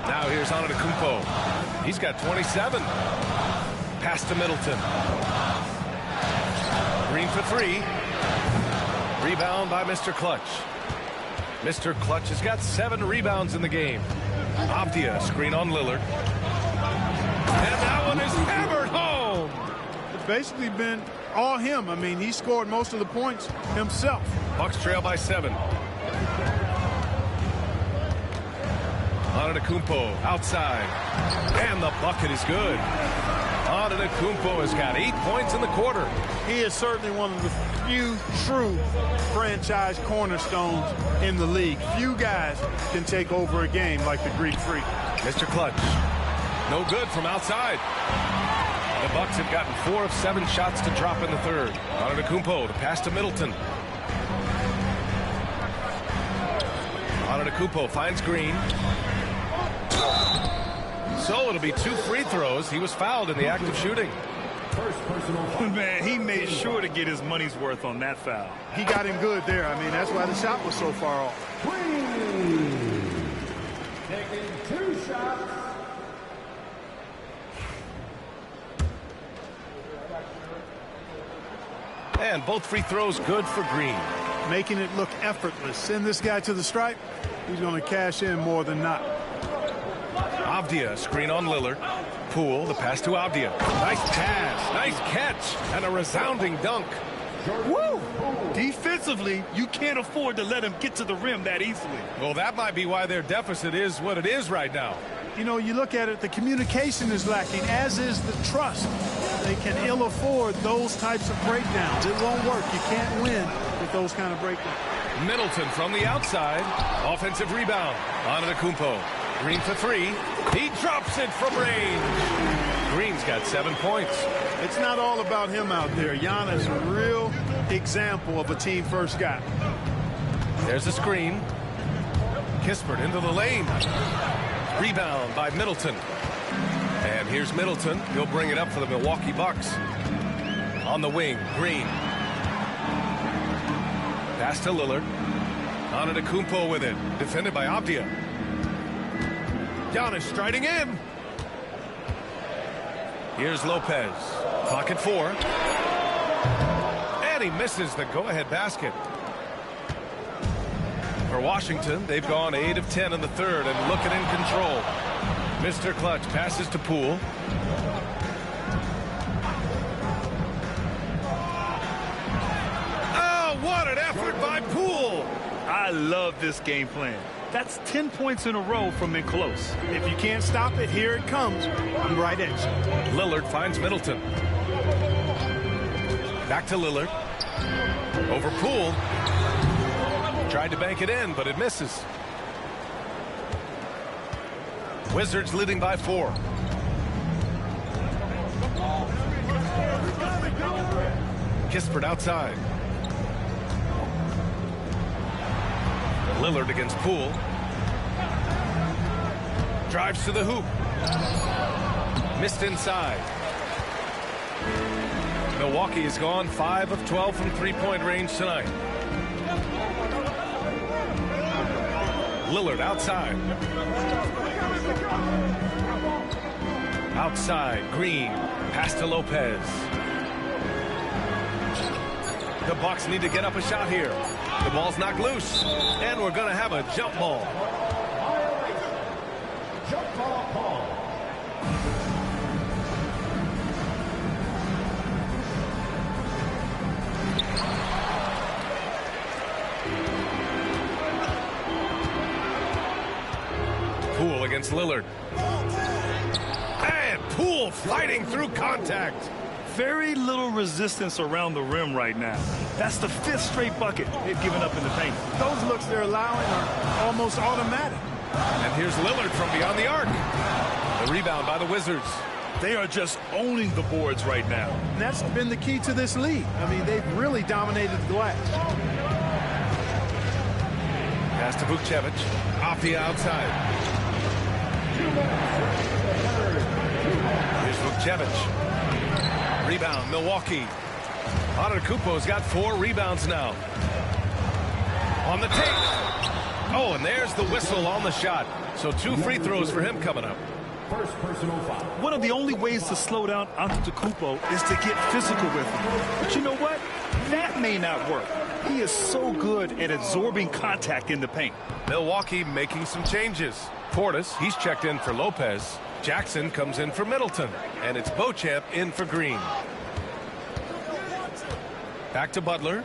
Now here's Antetokounmpo. He's got 27. Pass to Middleton. Green for three. Rebound by Mr. Clutch. Mr. Clutch has got 7 rebounds in the game. Avdia, screen on Lillard. And that one is hammered home. It's basically been all him. I mean, he scored most of the points himself. Bucks trail by 7. Antetokounmpo outside. And the bucket is good. Antetokounmpo has got 8 points in the quarter. He is certainly one of the few true franchise cornerstones in the league. Few guys can take over a game like the Greek Freak. Mr. Clutch, no good from outside. The Bucks have gotten 4 of 7 shots to drop in the third. Antetokounmpo, the pass to Middleton. Antetokounmpo finds Green. So it'll be 2 free throws. He was fouled in the act of shooting. Man, he made sure to get his money's worth on that foul. He got him good there. I mean, that's why the shot was so far off. Taking 2 shots. And both free throws good for Green. Making it look effortless. Send this guy to the stripe. He's going to cash in more than not. Avdia, screen on Lillard. Poole, the pass to Avdia. Nice pass, nice catch, and a resounding dunk. Woo! Defensively, you can't afford to let him get to the rim that easily. Well, that might be why their deficit is what it is right now. You know, you look at it, the communication is lacking, as is the trust. They can ill afford those types of breakdowns. It won't work. You can't win with those kind of breakdowns. Middleton from the outside. Offensive rebound. Antetokounmpo. Green for 3. He drops it from range. Green's got 7 points. It's not all about him out there. Giannis, a real example of a team first guy. There's a screen. Kispert into the lane. Rebound by Middleton. And here's Middleton. He'll bring it up for the Milwaukee Bucks. On the wing, Green. Pass to Lillard. Antetokounmpo with it. Defended by Avdia. Giannis striding in. Here's Lopez. Clock at 4. And he misses the go-ahead basket. For Washington, they've gone 8 of 10 in the third and looking in control. Mr. Clutch passes to Poole. Oh, what an effort by Poole. I love this game plan. That's 10 points in a row from in close. If you can't stop it, here it comes. I'm right at you. Lillard finds Middleton. Back to Lillard. Over Poole. Tried to bank it in, but it misses. Wizards leading by 4. Kispert outside. Lillard against Poole. Drives to the hoop. Missed inside. Milwaukee has gone 5 of 12 from three-point range tonight. Lillard outside. Outside, Green. Pass to Lopez. The Bucks need to get up a shot here. The ball's knocked loose, and we're going to have a jump ball. Jump ball call. Poole against Lillard. And Poole fighting through contact. Very little resistance around the rim right now. That's the 5th straight bucket they've given up in the paint. Those looks they're allowing are almost automatic. And here's Lillard from beyond the arc. The rebound by the Wizards. They are just owning the boards right now. And that's been the key to this league. I mean, they've really dominated the glass. Pass to Vukcevic. Off the outside. Here's Vukcevic. Rebound, Milwaukee. Antetokounmpo's got 4 rebounds now. On the tape. Oh, and there's the whistle on the shot. So 2 free throws for him coming up. First personal foul. One of the only ways to slow down Antetokounmpo is to get physical with him. But you know what? That may not work. He is so good at absorbing contact in the paint. Milwaukee making some changes. Portis, he's checked in for Lopez. Jackson comes in for Middleton. And it's Beauchamp in for Green. Back to Butler.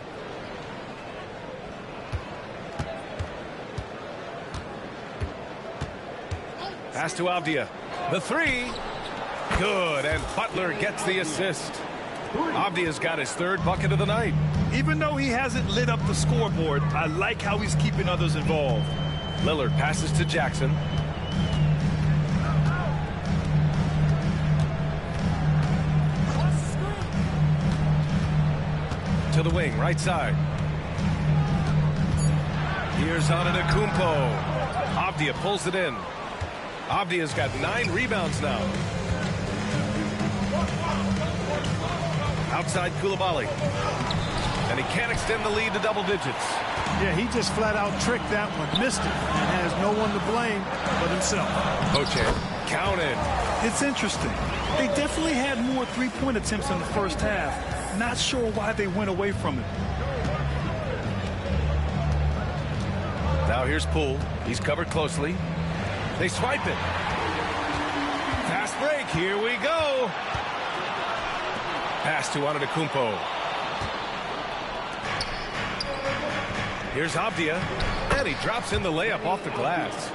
Pass to Avdia. The 3. Good, and Butler gets the assist. Avdia's got his 3rd bucket of the night. Even though he hasn't lit up the scoreboard, I like how he's keeping others involved. Lillard passes to Jackson. To the wing, right side. Here's Antetokounmpo. Avdia pulls it in. Avdia's got 9 rebounds now. Outside Coulibaly. And he can't extend the lead to double digits. Yeah, he just flat out tricked that one, missed it, and has no one to blame but himself. Beauchamp counted. It's interesting. They definitely had more three-point attempts in the first half. Not sure why they went away from it. Now here's Poole. He's covered closely. They swipe it. Fast break. Here we go. Pass to Antetokounmpo. Here's Avdia. And he drops in the layup off the glass.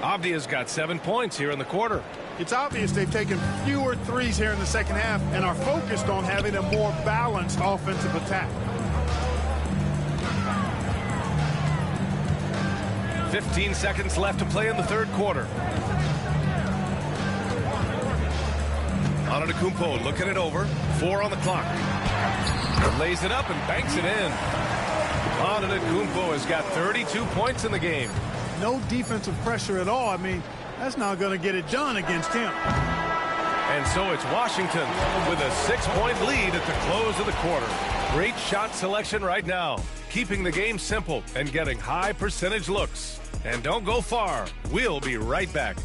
Avdia's got 7 points here in the quarter. It's obvious they've taken fewer threes here in the second half and are focused on having a more balanced offensive attack. 15 seconds left to play in the 3rd quarter. Antetokounmpo looking it over. 4 on the clock. Lays it up and banks it in. Antetokounmpo has got 32 points in the game. No defensive pressure at all. I mean, that's not going to get it done against him. And so it's Washington with a 6-point lead at the close of the quarter. Great shot selection right now, keeping the game simple and getting high percentage looks. And don't go far. We'll be right back.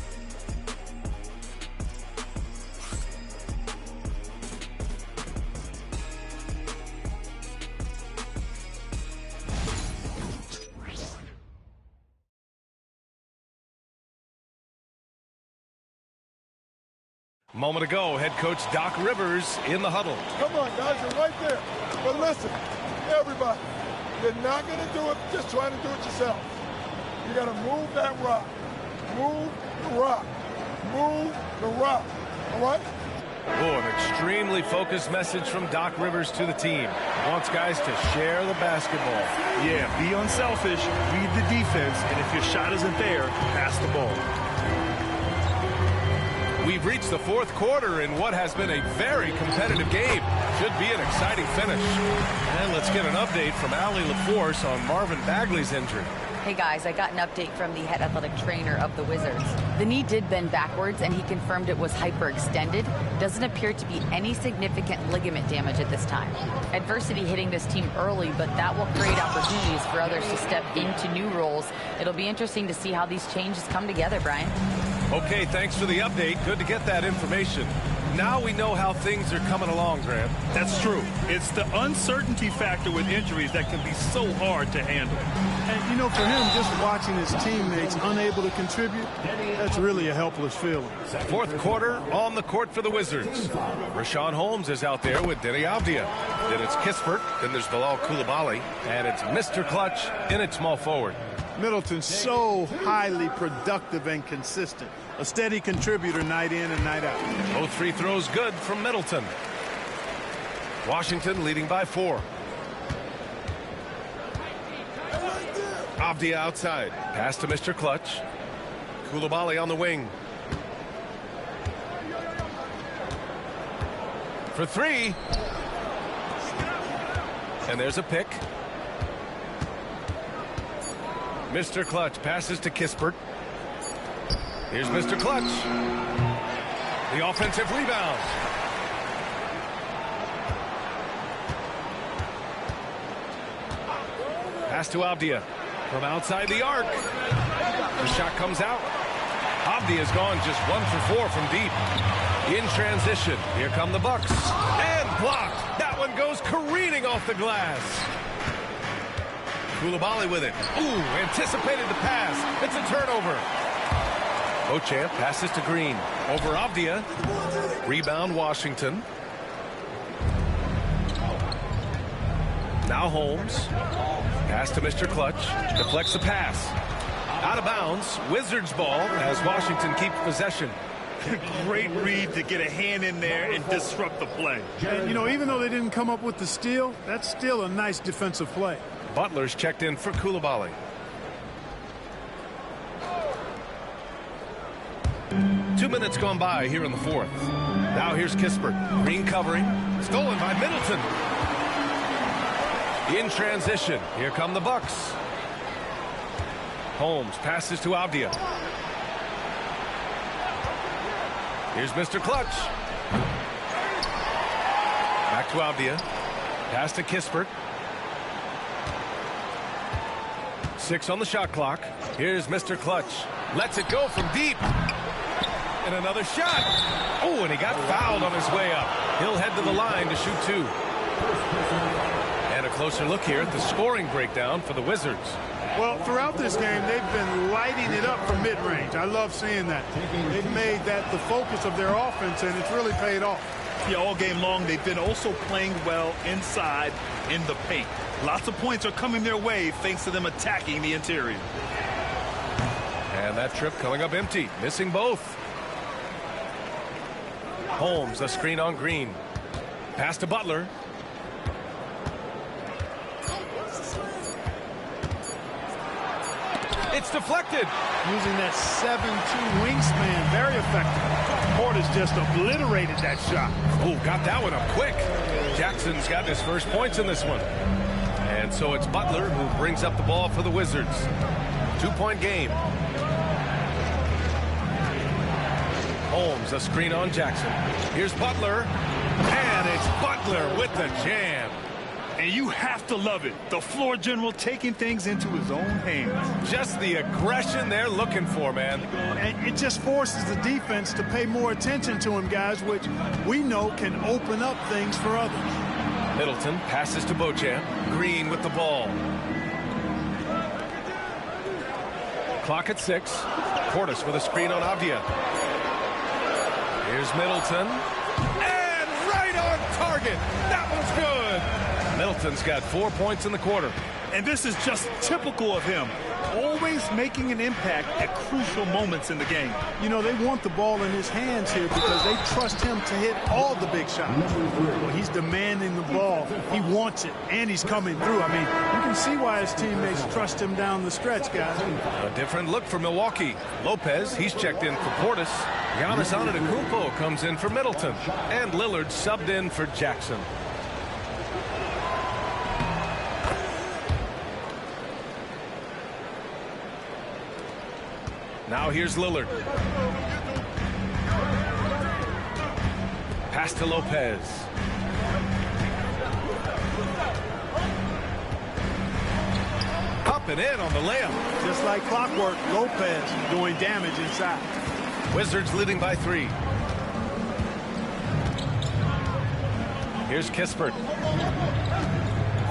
Moment ago, head coach Doc Rivers in the huddle. Come on, guys, you're right there. But listen, everybody, you're not going to do it just trying to do it yourself. You got to move that rock. Move the rock. Move the rock. All right? Oh, an extremely focused message from Doc Rivers to the team. Wants guys to share the basketball. Yeah, be unselfish, read the defense, and if your shot isn't there, pass the ball. We've reached the 4th quarter in what has been a very competitive game. Should be an exciting finish. And let's get an update from Allie LaForce on Marvin Bagley's injury. Hey guys, I got an update from the head athletic trainer of the Wizards. The knee did bend backwards and he confirmed it was hyperextended. Doesn't appear to be any significant ligament damage at this time. Adversity hitting this team early, but that will create opportunities for others to step into new roles. It'll be interesting to see how these changes come together, Brian. Okay, thanks for the update. Good to get that information. Now we know how things are coming along, Grant. That's true. It's the uncertainty factor with injuries that can be so hard to handle. And, you know, for him, just watching his teammates unable to contribute, that's really a helpless feeling. Fourth quarter on the court for the Wizards. Rashawn Holmes is out there with Denny Avdia. Then it's Kispert. Then there's Bilal Coulibaly. And it's Mr. Clutch in at small forward. Middleton's so highly productive and consistent. A steady contributor night in and night out. Both free throws good from Middleton. Washington leading by 4. Avdia outside. Pass to Mr. Clutch. Coulibaly on the wing. For 3. And there's a pick. Mr. Clutch passes to Kispert. Here's Mr. Clutch. The offensive rebound. Pass to Avdia from outside the arc. The shot comes out. Avdia's gone just 1 for 4 from deep. In transition, here come the Bucks. And blocked. That one goes careening off the glass. Coulibaly with it. Ooh, anticipated the pass. It's a turnover. Beauchamp passes to Green. Over Avdia. Rebound Washington. Now Holmes. Pass to Mr. Clutch. Deflects the pass. Out of bounds. Wizards ball as Washington keeps possession. Great read to get a hand in there and disrupt the play. And, you know, even though they didn't come up with the steal, that's still a nice defensive play. Butler's checked in for Coulibaly. Two minutes gone by here in the fourth. Now here's Kispert. Green covering. Stolen by Middleton. In transition. Here come the Bucks. Holmes passes to Avdia. Here's Mr. Clutch. Back to Avdia. Pass to Kispert. 6 on the shot clock. Here's Mr. Clutch. Lets it go from deep. And another shot. Oh, and he got fouled on his way up. He'll head to the line to shoot 2. And a closer look here at the scoring breakdown for the Wizards. Well, throughout this game, they've been lighting it up from mid-range. I love seeing that. They've made that the focus of their offense, and it's really paid off. Yeah, all game long, they've been also playing well inside in the paint. Lots of points are coming their way thanks to them attacking the interior. And that trip coming up empty, missing both. Holmes, a screen on Green. Pass to Butler. It's deflected. Using that 7'2" wingspan, very effective. Portis just obliterated that shot. Oh, got that one up quick. Jackson's got his first points in this one. And so it's Butler who brings up the ball for the Wizards. 2-point game. Holmes, a screen on Jackson. Here's Butler. And it's Butler with the jam. And you have to love it. The floor general taking things into his own hands. Just the aggression they're looking for, man. And it just forces the defense to pay more attention to him, guys, which we know can open up things for others. Middleton passes to Beauchamp. Green with the ball. Clock at 6. Portis with a screen on Avdia. Here's Middleton. And right on target. That was good. Middleton's got 4 points in the quarter. And this is just typical of him. Always making an impact at crucial moments in the game. You know, they want the ball in his hands here because they trust him to hit all the big shots. Well, he's demanding the ball. He wants it, and he's coming through. I mean, you can see why his teammates trust him down the stretch, guys. A different look for Milwaukee. Lopez, he's checked in for Portis. Giannis Antetokounmpo comes in for Middleton. And Lillard subbed in for Jackson. Now here's Lillard. Pass to Lopez. Up and in on the layup. Just like clockwork, Lopez doing damage inside. Wizards leading by 3. Here's Kispert.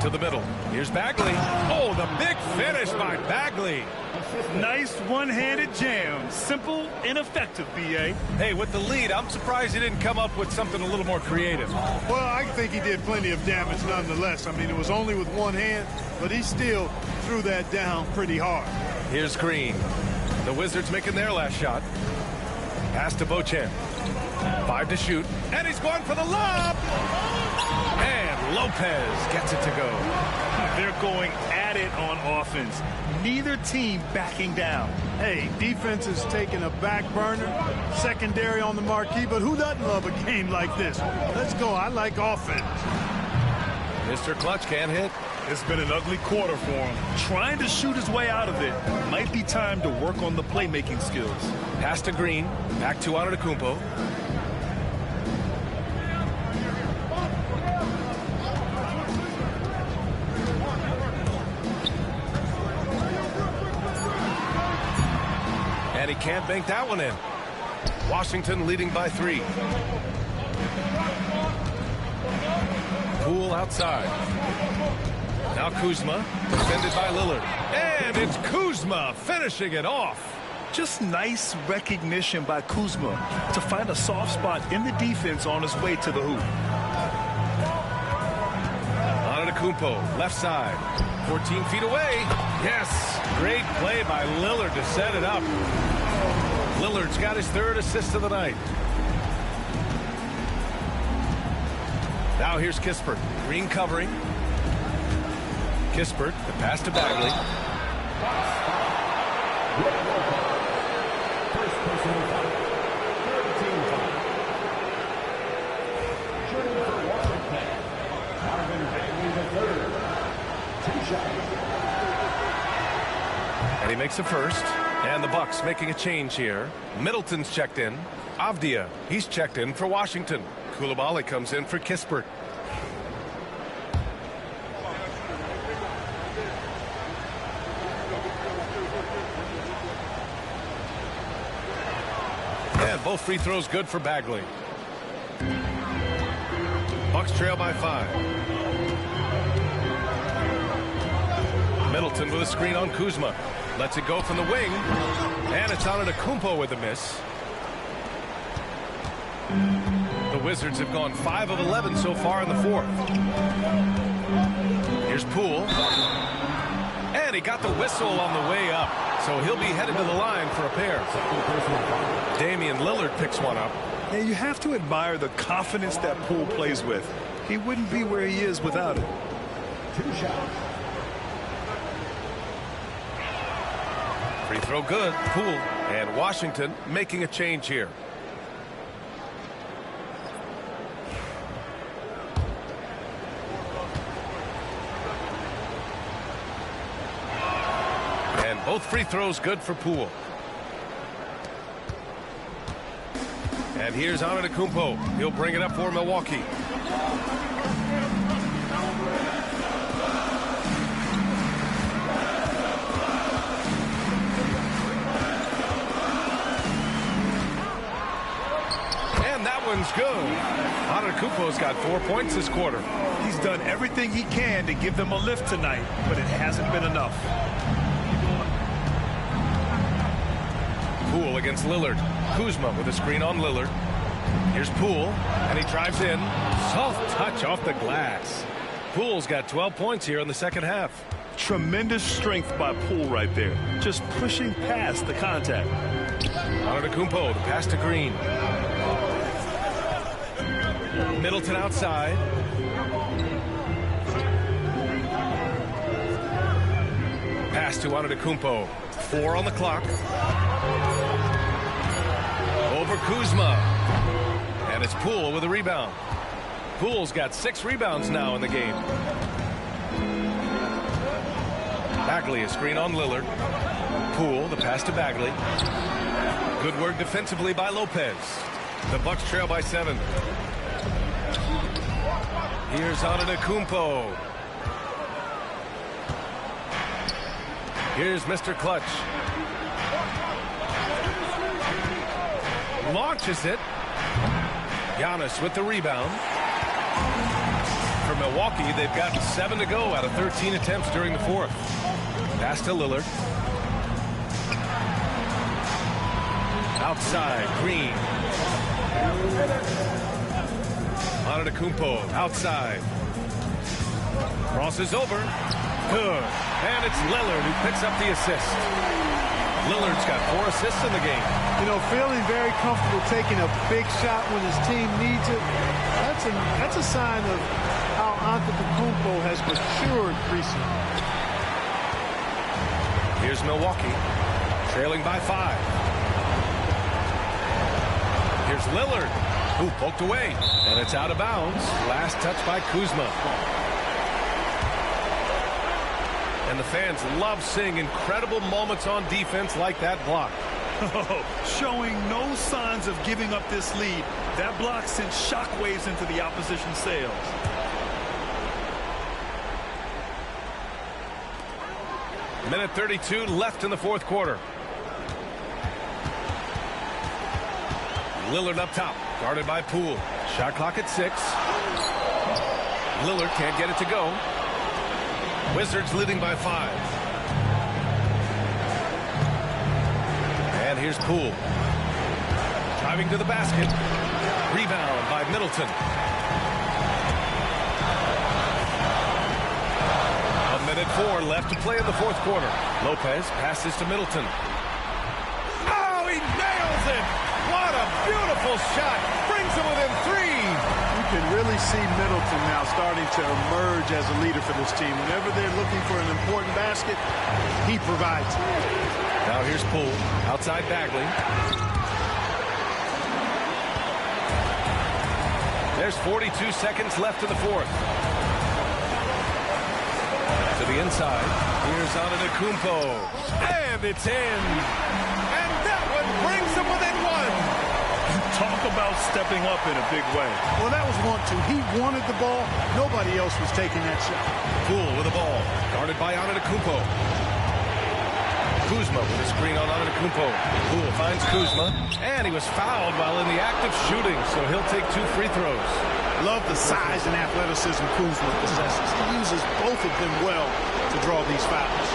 To the middle. Here's Bagley. Oh, the big finish by Bagley. Nice one-handed jam. Simple and effective, B.A. Hey, with the lead, I'm surprised he didn't come up with something a little more creative. Well, I think he did plenty of damage nonetheless. I mean, it was only with one hand, but he still threw that down pretty hard. Here's Green. The Wizards making their last shot. Pass to Beauchamp. 5 to shoot. And he's going for the lob. And Lopez gets it to go. They're going at it on offense. Neither team backing down. Hey, defense is taking a back burner, secondary on the marquee, but who doesn't love a game like this? Let's go. I like offense. Mr. Clutch can't hit. It's been an ugly quarter for him. Trying to shoot his way out of it. Might be time to work on the playmaking skills. Pass to Green. Back to Antetokounmpo. And he can't bank that one in. Washington leading by 3. Poole outside. Now Kuzma, defended by Lillard. And it's Kuzma finishing it off. Just nice recognition by Kuzma to find a soft spot in the defense on his way to the hoop. Antetokounmpo, left side. 14 feet away. Yes, great play by Lillard to set it up. Lillard's got his 3rd assist of the night. Now here's Kispert. Green covering. Kispert, the pass to Bagley. First personal foul. 13 foul. Shooting for Washington. Marvin Bagley the 3rd. 2 shots. And he makes a first. And the Bucks making a change here. Middleton's checked in. Avdia, he's checked in for Washington. Coulibaly comes in for Kispert. And both free throws good for Bagley. Bucks trail by 5. Middleton with a screen on Kuzma. Lets it go from the wing. And it's Antetokounmpo with a miss. The Wizards have gone 5 of 11 so far in the 4th. Here's Poole. And he got the whistle on the way up. So he'll be headed to the line for a pair. Damian Lillard picks one up. And you have to admire the confidence that Poole plays with. He wouldn't be where he is without it. 2 shots. Free throw good. Poole. And Washington making a change here. And both free throws good for Poole. And here's Antetokounmpo. He'll bring it up for Milwaukee. One's good. Antetokounmpo's got 4 points this quarter. He's done everything he can to give them a lift tonight, but it hasn't been enough. Poole against Lillard. Kuzma with a screen on Lillard. Here's Poole, and he drives in. Soft touch off the glass. Poole's got 12 points here in the second half. Tremendous strength by Poole right there. Just pushing past the contact. Antetokounmpo, the pass to Green. Middleton outside. Pass to Antetokounmpo. 4 on the clock. Over Kuzma. And it's Poole with a rebound. Poole's got 6 rebounds now in the game. Bagley, a screen on Lillard. Poole, the pass to Bagley. Good work defensively by Lopez. The Bucks trail by 7. Here's Antetokounmpo. Here's Mr. Clutch. launches it. Giannis with the rebound. For Milwaukee, they've got 7 to go out of 13 attempts during the fourth. Pass to Lillard. Outside, Green. Antetokounmpo outside. Crosses over. Good. And it's Lillard who picks up the assist. Lillard's got 4 assists in the game. You know, feeling very comfortable taking a big shot when his team needs it. That's a sign of how Antetokounmpo has matured recently. Here's Milwaukee, trailing by 5. Here's Lillard, who poked away, and it's out of bounds. Last touch by Kuzma. And the fans love seeing incredible moments on defense like that block. Showing no signs of giving up this lead. That block sent shockwaves into the opposition sails. Minute 32 left in the fourth quarter. Lillard up top, guarded by Poole. Shot clock at 6. Lillard can't get it to go. Wizards leading by 5. And here's Poole. Driving to the basket. Rebound by Middleton. A minute 4 left to play in the fourth quarter. Lopez passes to Middleton. Oh, he nails it! What a beautiful shot! Brings him within 3. You can really see Middleton now starting to emerge as a leader for this team. Whenever they're looking for an important basket, he provides it. Now here's Poole, outside Bagley. There's 42 seconds left in the fourth. To the inside, here's Antetokounmpo. And it's in! And that one brings him within 1! Talk about stepping up in a big way. Well, that was 1-2. He wanted the ball. Nobody else was taking that shot. Poole with the ball, guarded by Antetokounmpo. Kuzma with a screen on Antetokounmpo. Poole finds Kuzma, and he was fouled while in the act of shooting, so he'll take 2 free throws. Love the size and athleticism Kuzma possesses. He uses both of them well to draw these fouls.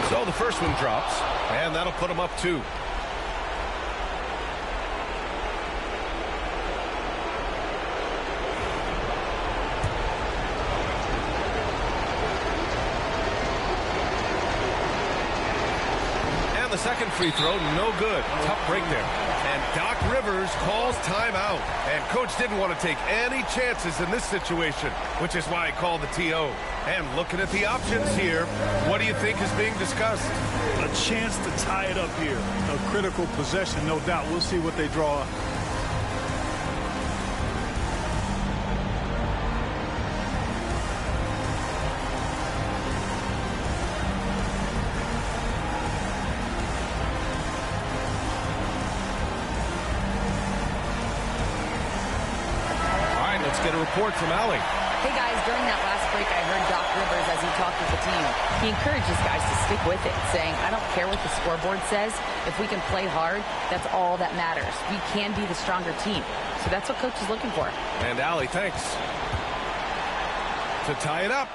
So the first one drops, and that'll put him up 2. And the second free throw, no good. Tough break there. And Doc Rivers calls timeout. And Coach didn't want to take any chances in this situation, which is why he called the TO. And looking at the options here, what do you think is being discussed? A chance to tie it up here. A critical possession, no doubt. We'll see what they draw up. Let's get a report from Allie. Hey guys, during that last break, I heard Doc Rivers as he talked with the team. He encourages guys to stick with it, saying, I don't care what the scoreboard says. If we can play hard, that's all that matters. We can be the stronger team. So that's what Coach is looking for. And Allie, thanks. To tie it up.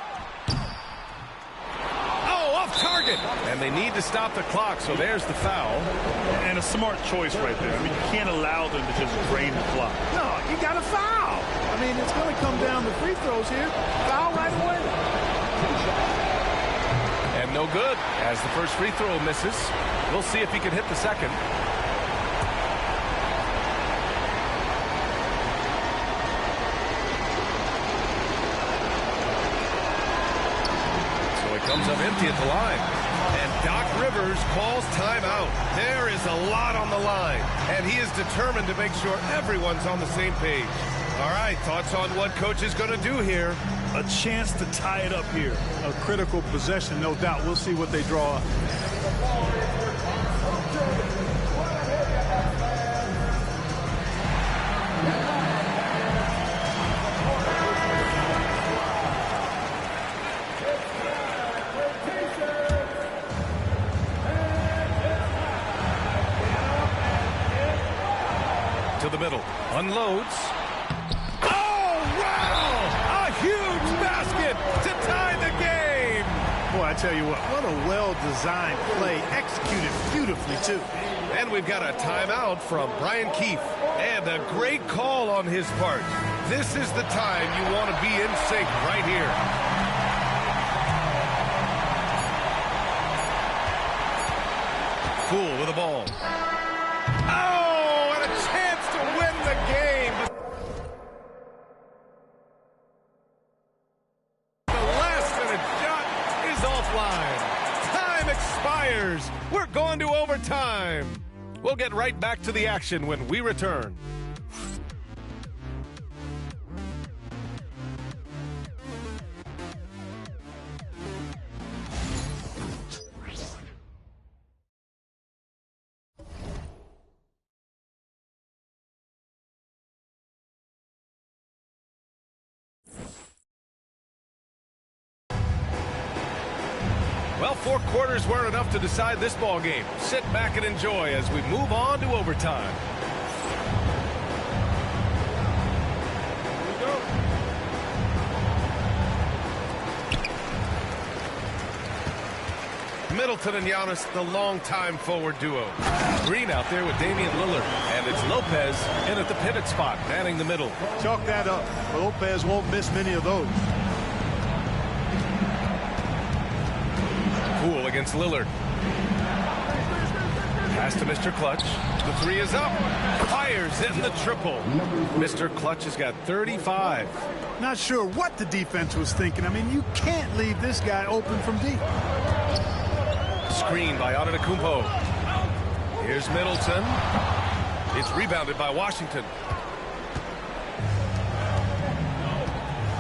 Oh, off target. And they need to stop the clock, so there's the foul. And a smart choice right there. I mean, you can't allow them to just drain the clock. No, you got to foul. I mean, it's going to come down to free throws here. Foul right away. And no good, as the first free throw misses. We'll see if he can hit the second. So he comes up empty at the line. And Doc Rivers calls timeout. There is a lot on the line, and he is determined to make sure everyone's on the same page. All right, thoughts on what Coach is going to do here? A chance to tie it up here. A critical possession, no doubt. We'll see what they draw up. To the middle, unloads. Oh, wow! A huge basket to tie the game! Boy, I tell you what a well-designed play, executed beautifully, too. And we've got a timeout from Brian Keefe. And a great call on his part. This is the time you want to be in sync right here. Poole with the ball. Oh, and a chance to win the game. The last-minute shot is offline. Time expires. We're going to overtime. We'll get right back to the action when we return. Well, 4 quarters weren't enough to decide this ball game. Sit back and enjoy as we move on to overtime. Middleton and Giannis, the longtime forward duo. Green out there with Damian Lillard. And it's Lopez in at the pivot spot, manning the middle. Chalk that up. Lopez won't miss many of those. Poole against Lillard. Pass to Mr. Clutch. The 3 is up. Fires in the triple. Mr. Clutch has got 35. Not sure what the defense was thinking. I mean, you can't leave this guy open from deep. Screen by Antetokounmpo. Here's Middleton. It's rebounded by Washington.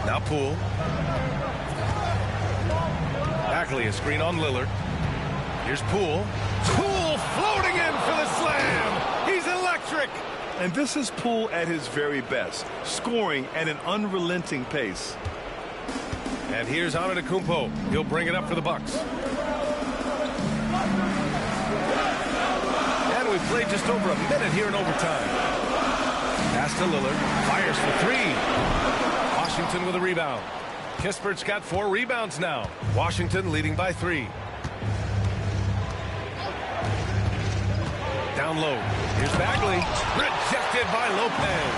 Now Poole. Bagley, a screen on Lillard. Here's Poole. Poole floating in for the slam. He's electric. And this is Poole at his very best, scoring at an unrelenting pace. And here's Antetokounmpo. He'll bring it up for the Bucks. And we've played just over a minute here in overtime. Pass to Lillard. Fires for 3. Washington with a rebound. Kispert's got 4 rebounds now. Washington leading by 3. Down low. Here's Bagley. Rejected by Lopez.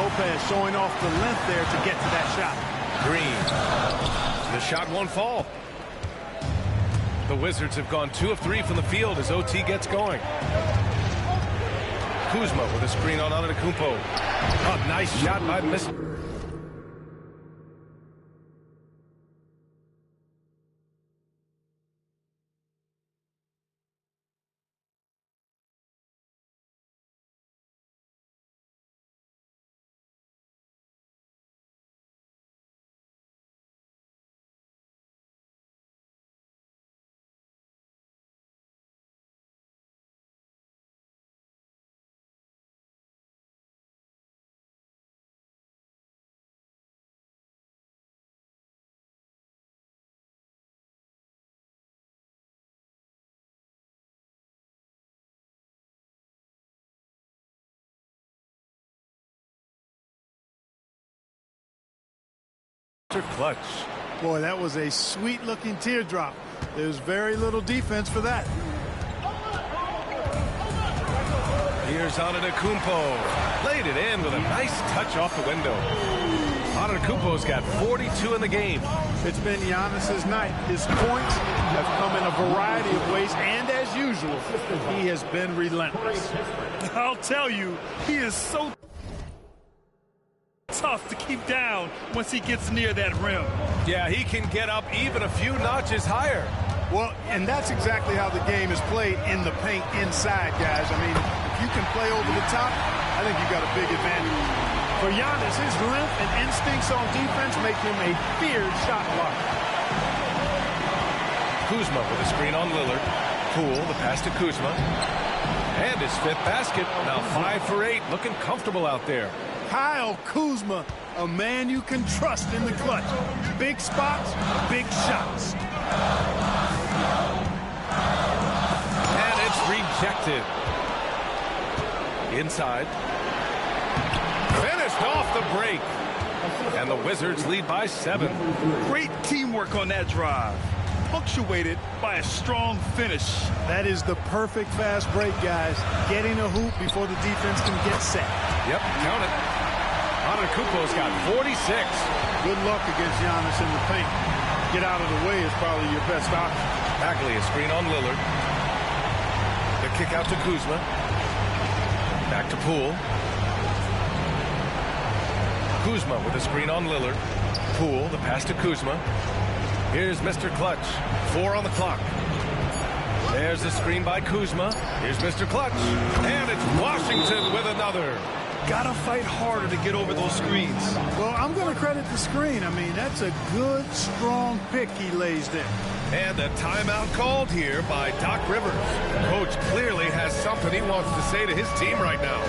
Lopez showing off the length there to get to that shot. Green. The shot won't fall. The Wizards have gone 2 of 3 from the field as OT gets going. Kuzma with a screen on Antetokounmpo. A nice shot by Mr. Clutch. Boy, that was a sweet-looking teardrop. There's very little defense for that. Here's Antetokounmpo. Laid it in with a nice touch off the window. Antetokounmpo's got 42 in the game. It's been Giannis's night. His points have come in a variety of ways, and as usual, he has been relentless. I'll tell you, he is so tough to keep down once he gets near that rim. Yeah, he can get up even a few notches higher. Well, and that's exactly how the game is played in the paint inside, guys. I mean, if you can play over the top, I think you got a big advantage. For Giannis, his length and instincts on defense make him a feared shot blocker. Kuzma with a screen on Lillard. Poole, the pass to Kuzma. And his 5th basket. Now 5 for 8. Looking comfortable out there. Kyle Kuzma, a man you can trust in the clutch. Big spots, big shots. And it's rejected. Inside. Finished off the break. And the Wizards lead by 7. Great teamwork on that drive, punctuated by a strong finish. That is the perfect fast break, guys. Getting a hoop before the defense can get set. Yep, count it. Antetokounmpo's got 46. Good luck against Giannis in the paint. Get out of the way is probably your best option. Bagley, a screen on Lillard. The kick out to Kuzma. Back to Poole. Kuzma with a screen on Lillard. Poole, the pass to Kuzma. Here's Mr. Clutch. 4 on the clock. There's the screen by Kuzma. Here's Mr. Clutch. And it's Washington with another. Gotta fight harder to get over those screens. Well, I'm going to credit the screen. I mean, that's a good, strong pick he lays there. And a timeout called here by Doc Rivers. Coach clearly has something he wants to say to his team right now.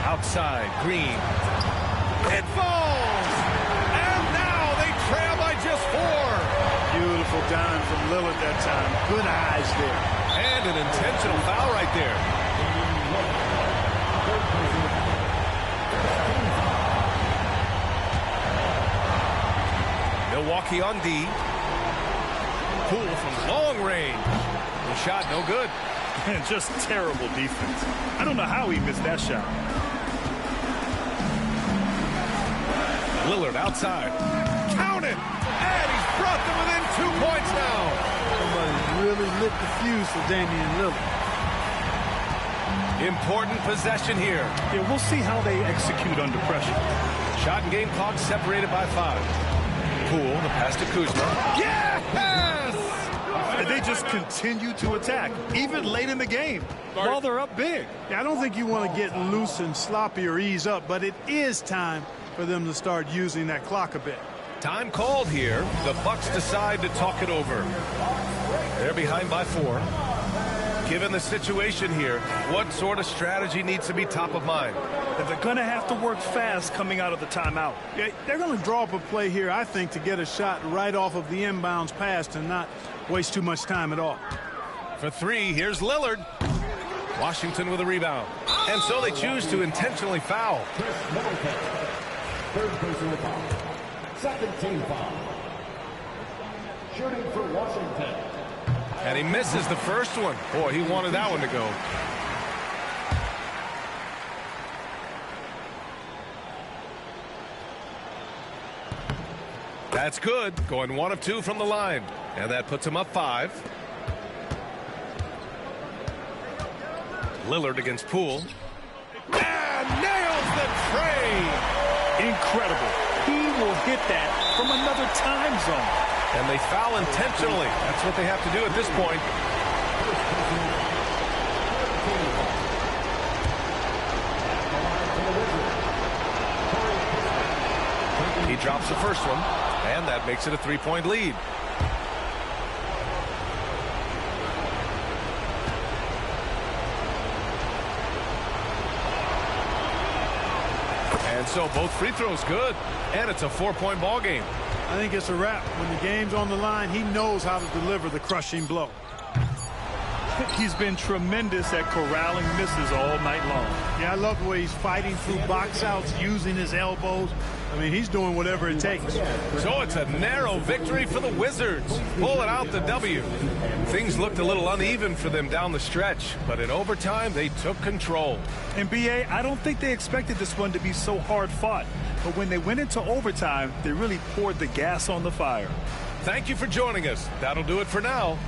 Outside, Green. It falls! And now they trail by just 4. Beautiful dime from Lillard that time. Good eyes there. And an intentional foul right there. Milwaukee on D. Poole from long range. The shot no good. And just terrible defense. I don't know how he missed that shot. Lillard outside. Count it! And he's brought them within 2 points now. Somebody's really lit the fuse for Damian Lillard. Important possession here. Yeah, we'll see how they execute under pressure. Shot and game clock separated by 5. Poole, the pass to Kuzma. Yes! And they just continue to attack, even late in the game, while they're up big. Yeah, I don't think you want to get loose and sloppy or ease up, but it is time for them to start using that clock a bit. Time called here. The Bucks decide to talk it over. They're behind by 4. Given the situation here, what sort of strategy needs to be top of mind? And they're going to have to work fast coming out of the timeout. Yeah, they're going to draw up a play here, I think, to get a shot right off of the inbounds pass and not waste too much time at all. For 3, here's Lillard. Washington with a rebound. And so they choose to intentionally foul. Third personal foul. Second team foul. Shooting for Washington. And he misses the first one. Boy, he wanted that one to go. That's good. Going 1 of 2 from the line. And that puts him up 5. Lillard against Poole. And nails the tray. Incredible. He will hit that from another time zone. And they foul intentionally. That's what they have to do at this point. He drops the first one, and that makes it a 3-point lead. And so both free throws good, and it's a 4-point ball game. I think it's a wrap. When the game's on the line, he knows how to deliver the crushing blow. He's been tremendous at corralling misses all night long. Yeah, I love the way he's fighting through box outs, using his elbows. I mean, he's doing whatever it takes. So it's a narrow victory for the Wizards, pulling out the W. Things looked a little uneven for them down the stretch, but in overtime, they took control. And B.A., I don't think they expected this one to be so hard-fought. But when they went into overtime, they really poured the gas on the fire. Thank you for joining us. That'll do it for now.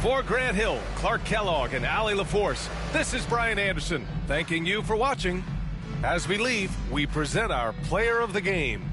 For Grant Hill, Clark Kellogg, and Allie LaForce, this is Brian Anderson, thanking you for watching. As we leave, we present our player of the game.